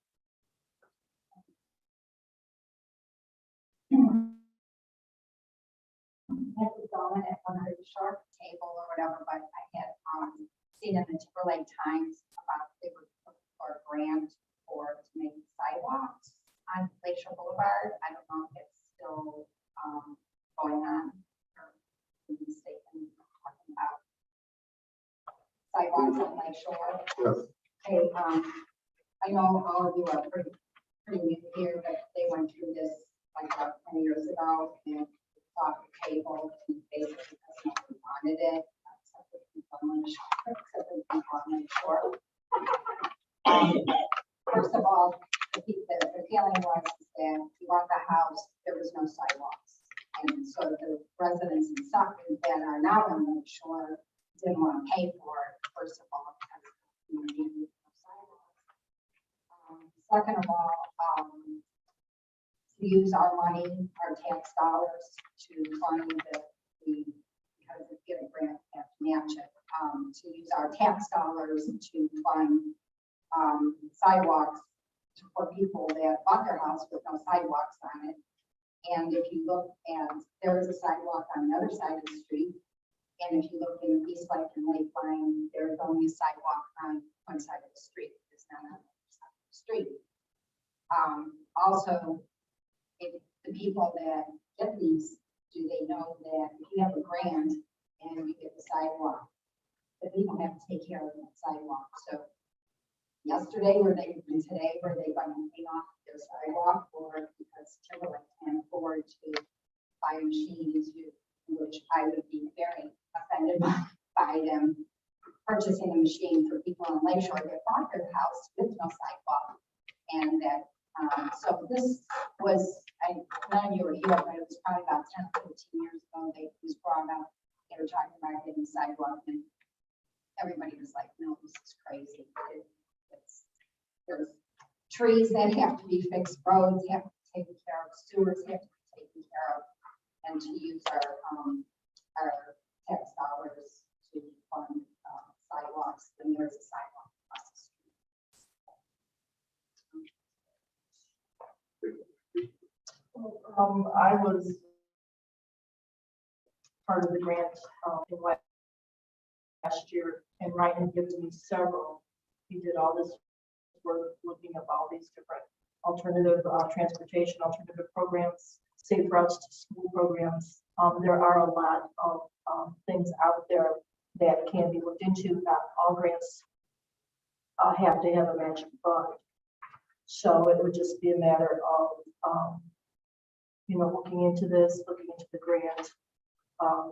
Mrs. Dahlman at 100 Sharp Table or whatever, but I had seen in the Timberlake Times about they were looking for a grant to make sidewalks on Lakeshore Boulevard. I don't know if it's still going on or mistaken talking about sidewalks on Lakeshore. Yes. Okay, I know all of you are pretty new here, but they went through this like about 20 years ago and off the table and basically because nobody wanted it, except for people on the shore. First of all, the feeling was that you want the house, there was no sidewalks. And so the residents in Suffolk that are now on the shore didn't want to pay for it, first of all, because you needed no sidewalks. Second of all, to use our money, our tax dollars to fund because it's getting grant, have to match it, to use our tax dollars to fund sidewalks for people that bought their house with no sidewalks on it. And if you look at, there is a sidewalk on the other side of the street. And if you look in East Lake and Lakeline, there's only a sidewalk on one side of the street. It's not on the other side of the street. Also, if the people that get these, do they know that if you have a grant and you get the sidewalk, the people have to take care of that sidewalk. So yesterday and today, were they going to pay off their sidewalk, or because Timberlake can't afford to buy a machine to, which I would be very offended by them purchasing a machine for people on Lake Shore that bought their house with no sidewalk. And that, so this was, none of you were here, but it was probably about 10, 15 years ago, it was brought up. They were talking about getting sidewalk and everybody was like, no, this is crazy. There's trees that have to be fixed, roads have to be taken care of, sewers have to be taken care of, and to use our tax dollars to fund sidewalks, when there's a sidewalk across the street. I was part of the grant in last year, and Ryan had given me several. He did all this work looking at all these different alternative transportation, alternative programs, safe routes to school programs. There are a lot of things out there that can be looked into. Not all grants have to have a matching fund. So it would just be a matter of, looking into this, looking into the grant,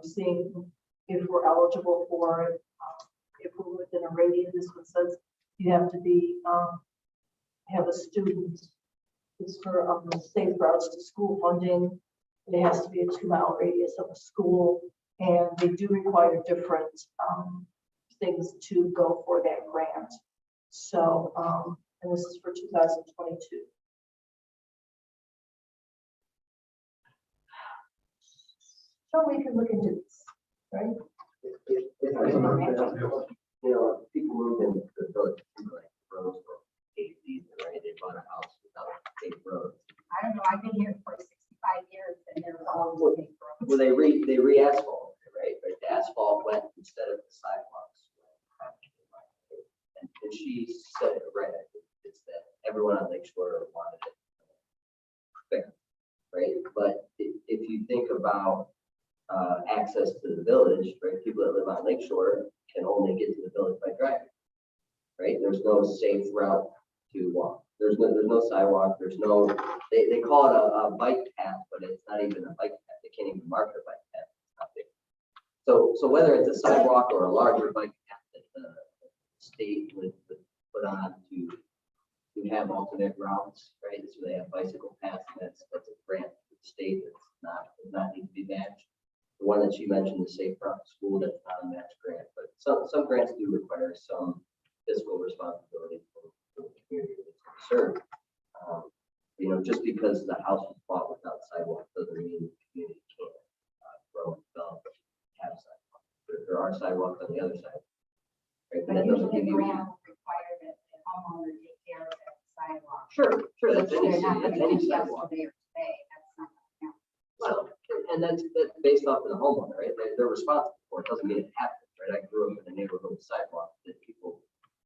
seeing if we're eligible for it. If we're within a radius, this one says you have to be, have a student. It's for safe routes to school funding. It has to be a 2-mile radius of a school, and they do require different things to go for that grant. So, and this is for 2022. So we can look into this, right? People move in the village, like roads for 8 feet, right? They bought a house without paved roads. I don't know, I've been here for 65 years and there's always been roads. Well, they re-asphalt, right? But the asphalt went instead of the sidewalks. And she said it right. It's that everyone on Lake Shore wanted it fair, right? But if you think about access to the village, right? People that live on Lake Shore can only get to the village by driving, right? There's no safe route to walk. There's no sidewalk. There's no, they call it a bike path, but it's not even a bike path. They can't even mark a bike path. It's not big. So whether it's a sidewalk or a larger bike path that the state would put on to have alternate routes, right? So they have bicycle paths, and that's a grant for the state that's does not need to be matched. The one that she mentioned, the safe route to school, that's not a match grant, but some grants do require some fiscal responsibility for the community that's served. Just because the house was bought without sidewalk doesn't mean the community can't grow and develop, have sidewalks. There are sidewalks on the other side. Right? But usually the grant requires that the homeowner take care of that sidewalk. Sure, that's any They're not city, that's gonna any do sidewalk. yesterday or today, that's not gonna happen. Well, and that's based off of the homeowner, right? They're responsible for it. Doesn't mean it happens, right? I grew up in a neighborhood with sidewalk. Did people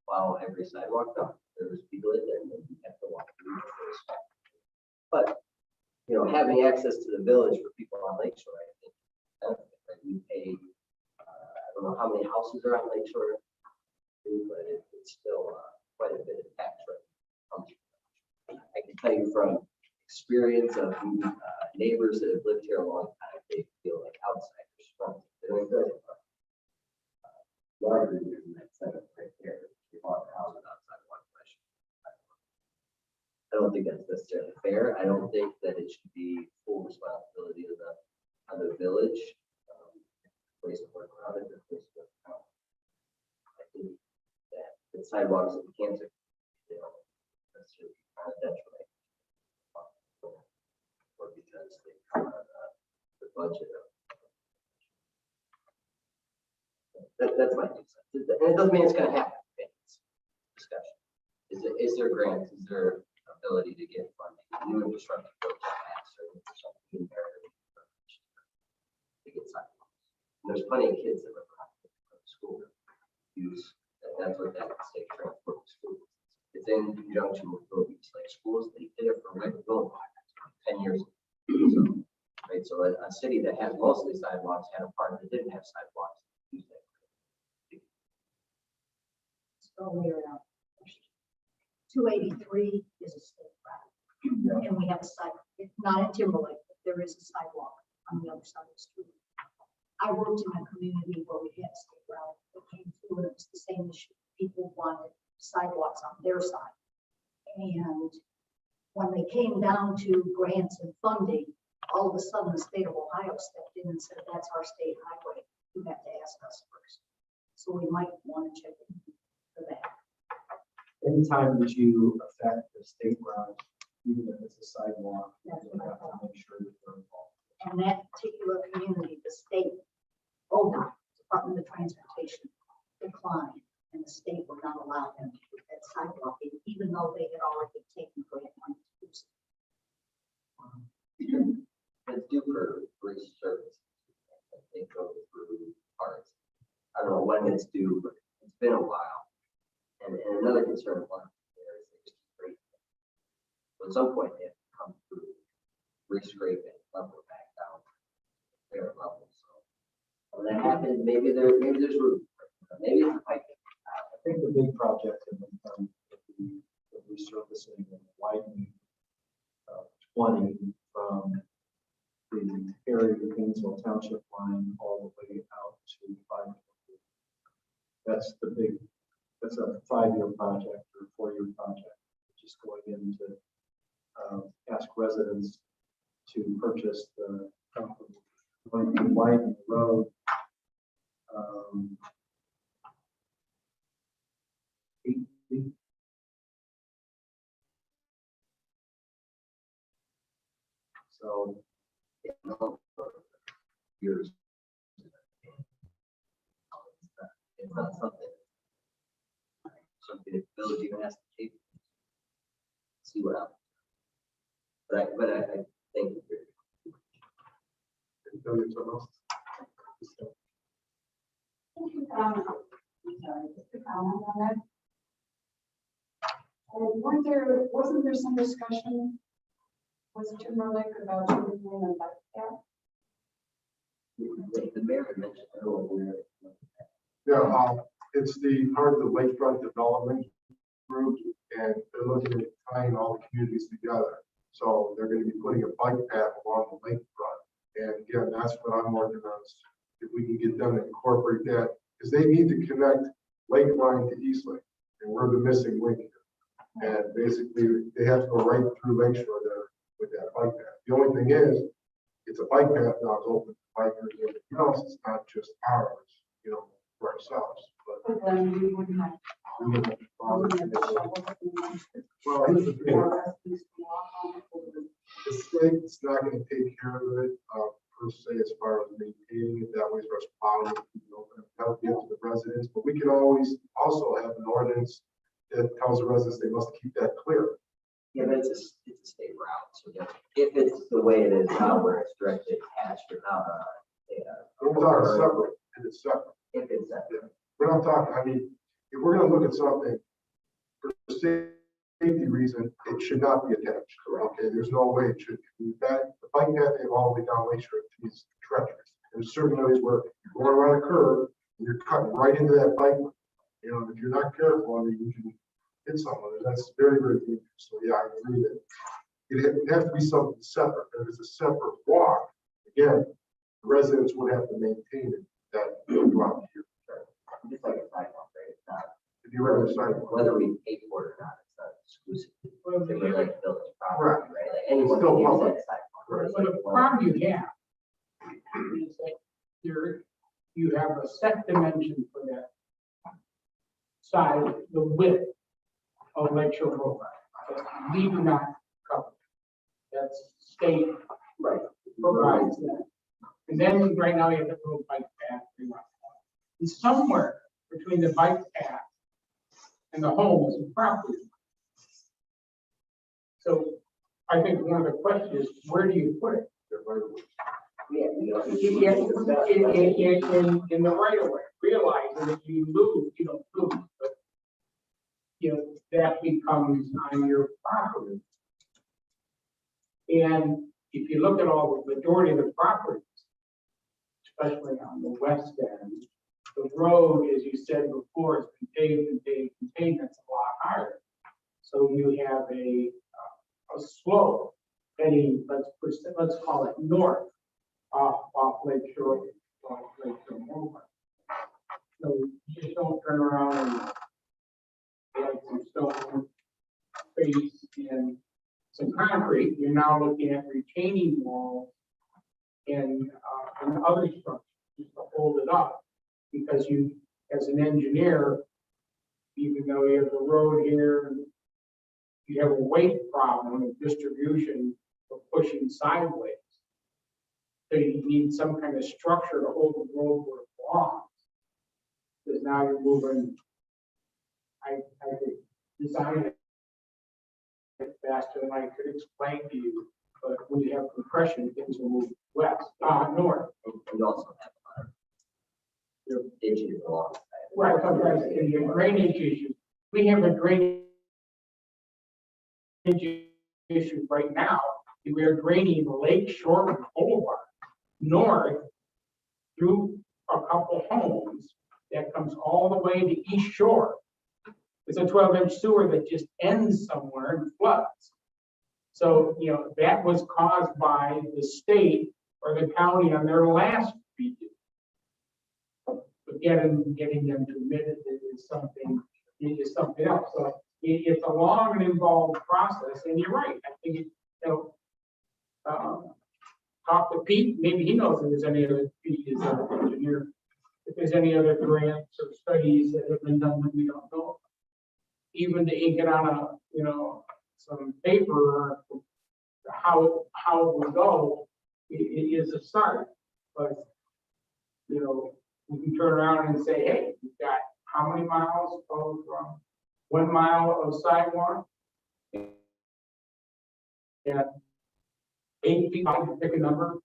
follow every sidewalk? No, there was people in there and you have to walk through those. But having access to the village for people on Lake Shore, I think, like we pay. I don't know how many houses are on Lake Shore, but it's still quite a bit of tax rate. I can tell you from experience of neighbors that have lived here a long time, they feel like outsiders from they're good. Larger than that setup right there. You bought a house without sidewalk. I don't think that's necessarily fair. I don't think that it should be full responsibility of the village. Place to work around it, place to work around. I think that the sidewalks of the cancer, they don't necessarily kind of detriment. Or because they come out of the budget of. That's my 2 cents. And it doesn't mean it's going to happen. It's discussion. Is there grants? Is there ability to get funding? New infrastructure goes faster. Something there to get sidewalks. And there's plenty of kids that live around school that use that's what that state transport school. It's in conjunction with Philippines like schools. They did it for Riverville 10 years ago. Right. So a city that has mostly sidewalks had a part that didn't have sidewalks. 283 is a state route, and we have a sidewalk. It's not in Timberlake, but there is a sidewalk on the other side of the street. I worked in a community where we had state route that came through, and it was the same issue. People wanted sidewalks on their side. And when they came down to grants and funding, all of a sudden the state of Ohio stepped in and said, that's our state highway. You have to ask us first. So we might want to check in for that. Anytime that you affect the state route, even if it's a sidewalk, you have to make sure that they're involved. And that particular community, the state, ODOT, Department of Transportation, declined, and the state would not allow them to put that sidewalk in, even though they had already taken grant money to do so. It's due for bridge service. I think go through parts. I don't know when it's due, but it's been a while. And another concern of mine there is they just keep breaking it. So at some point they have to come through, re-scrape it, level it back down to their level. So when that happens, maybe there's room. Maybe it's a pipe. I think the big project in the resurfacing and widening 20 from the area of Painesville Township line all the way out to 5. That's the big, that's a 5-year project or 4-year project. Just going in to ask residents to purchase the property, going to widen the road. 8 feet. So Years. It's not something the village even has to take. See what happens. But I think I'm sorry, just a comment on that. Wasn't there some discussion with Timberlake about doing a bike path? the mayor had mentioned earlier. Yeah, it's the part of the lakefront development group, and they're looking at tying all the communities together. So they're going to be putting a bike path along the lakefront. And again, that's what I'm working on, is if we can get them to incorporate that, because they need to connect Lakeline to Eastlake, and we're the missing link here. And basically, they have to go right through Lakeshore there with that bike path. The only thing is, it's a bike path now, it's open to bikers and everything else. It's not just ours, for ourselves, but But then we wouldn't have. we wouldn't have to follow we wouldn't have to it. shovel it. Well, here's the thing. Or us to walk on it. The state's not going to take care of it, per se, as far as maintaining it that way, as far as plowing, that'll be up to the residents, but we can always also have an ordinance that tells the residents they must keep that clear. Yeah, but it's a state route, so that if it's the way it is now, where it's directly attached or not, We're talking separate, and it's separate. if it's that. We're not talking, I mean, if we're gonna look at something for safety reason, it should not be attached. Okay, there's no way it should be. In fact, the bike path all the way down Lakeshore is treacherous. There's certain areas where you're going around a curve and you're cutting right into that bike lane. If you're not careful, I mean, you can hit someone. That's very, very dangerous. So yeah, I agree that it has to be something separate. If it's a separate walk, again, the residents would have to maintain it that throughout the year. Just like a sidewalk, right? It's not, If you were on the sidewalk. whether we pay for it or not, it's not exclusive. Well, It was like village property, right? Like anyone Still can use public. that sidewalk. Right. But the problem you have is that you have a set dimension for that side, the width of Lakeshore Road. We do not cover. That's state Right. provides that. And then right now you have the road bike path. And somewhere between the bike path and the home is the property. So I think one of the questions is, where do you put it? Yeah, In the right of way, realizing that you lose, you don't lose, but that becomes on your property. And if you look at all the majority of the properties, especially on the west end, the road, as you said before, has been paved and paved and paved, that's a lot higher. So you have a slope heading, let's call it north off Lake Shore. like the mobile. So you just don't turn around and like some stone face and some concrete. You're now looking at retaining walls and other structures just to hold it up. Because you, as an engineer, even though you have the road here, you have a weight problem of distribution of pushing sideways. So you need some kind of structure to hold the road where it belongs. Because now you're moving, I could design it faster than I could explain to you, but when you have compression, things will move north. We also have a lot of ditches along. Right, sometimes in your drainage issues, we have a drainage issue right now. We are draining Lake Shore Boulevard north through a couple homes that comes all the way to East Shore. It's a 12-inch sewer that just ends somewhere and floods. So, you know, that was caused by the state or the county on their last redo. But getting them to admit it is something else. So it's a long and involved process, and you're right. I think it, you know, talk to Pete. Maybe he knows if there's any other, Pete is our engineer. If there's any other grants or studies that have been done that we don't know. Even to ink it on a, you know, some paper, how it would go, it is a start. But, you know, we can turn around and say, hey, we've got how many miles of 1 mile of sidewalk? Yeah. 8 feet, I can pick a number.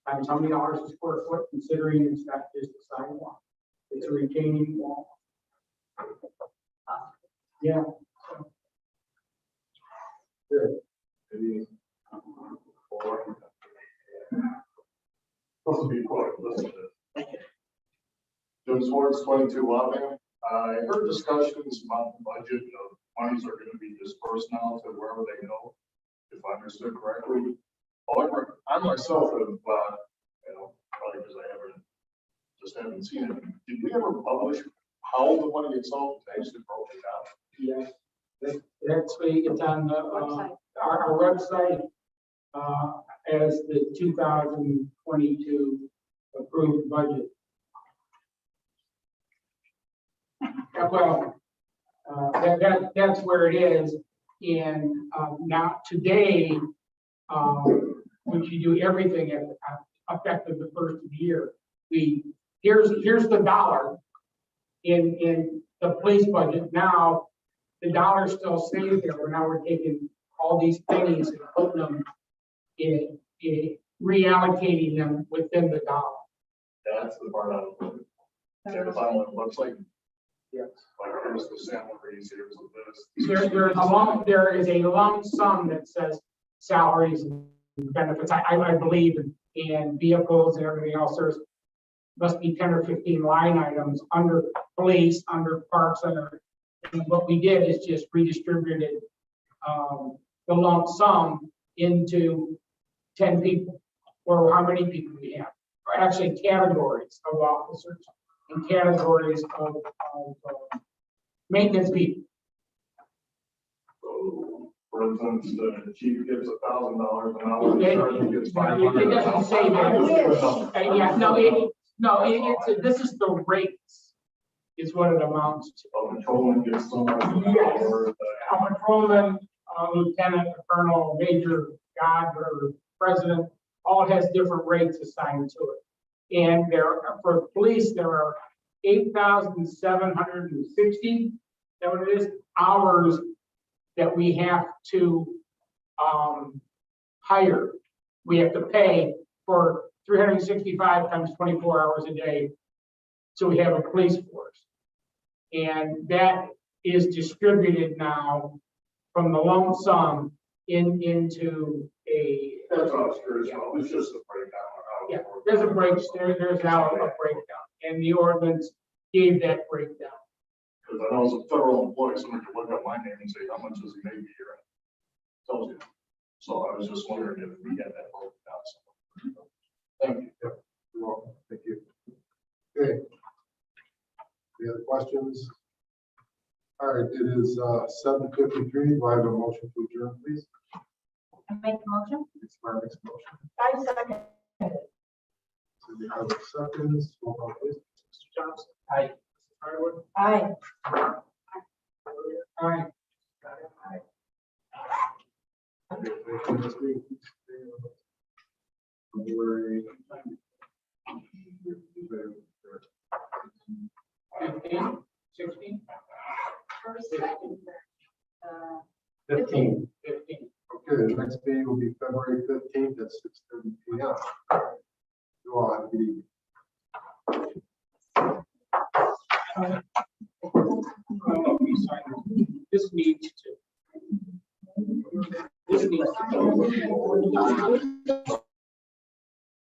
Times how many dollars a square foot, considering it's not just a sidewalk. It's a retaining wall. Yeah. Good. Maybe, supposed to be quiet, listen to this. Jim Swartz, 22 Wapping. I heard discussions about the budget of monies are going to be dispersed now to wherever they go, if I understood correctly. However, I myself have, you know, probably because I haven't seen it. Did we ever publish how the money itself is actually broken down? Yes. That's it's on the, our website as the 2022 approved budget. Well, that's where it is. And now today, when you do everything at effective the first of the year, here's the dollar in the police budget. Now the dollar still stays there, but now we're taking all these pennies and putting them in reallocating them within the dollar. That's the part I don't. And if I'm on the website, Yes. like here's the salaries, here's the this. There is a lump sum that says salaries and benefits. I believe in vehicles and everything else. There's must be 10 or 15 line items under police, under parks, under. And what we did is just redistributed the lump sum into 10 people, or how many people we have, or actually categories of officers and categories of maintenance people. So, for instance, the chief gets $1,000 an hour, the It- sergeant gets It $500. doesn't say that. Yeah, no, this is the rates, is what it amounts to. A patrolman gets so much an Yes. hour. A patrolman, lieutenant, a colonel, major, god, or president, all has different rates assigned to it. And for police, there are 8,760, that what it is, hours that we have to hire. We have to pay for 365 times 24 hours a day. So we have a police force. And that is distributed now from the lump sum into a. That's what I was curious about. It's just a breakdown of how. Yeah, there's a there's now a breakdown, and the ordinance gave that breakdown. Because I know as a federal employee, someone could look up my name and say, how much does he make a year? Tells you. So I was just wondering if we had that broken down. Thank you. You're welcome. Thank you. Any other questions? All right, it is 7:53. Do I have a motion to adjourn, please? I make a motion? Ms. Smart makes a motion. I second. So we have seconds. Roll call, please. Mr. Johnson. Aye. Mr. Harwood. Aye. Aye. Okay, thank you, Ms. Green. February. 15, 16, First, 15. 15. Okay, the next meeting will be February 15th at 6:30 p.m. You all have a good evening. This needs to. This needs to.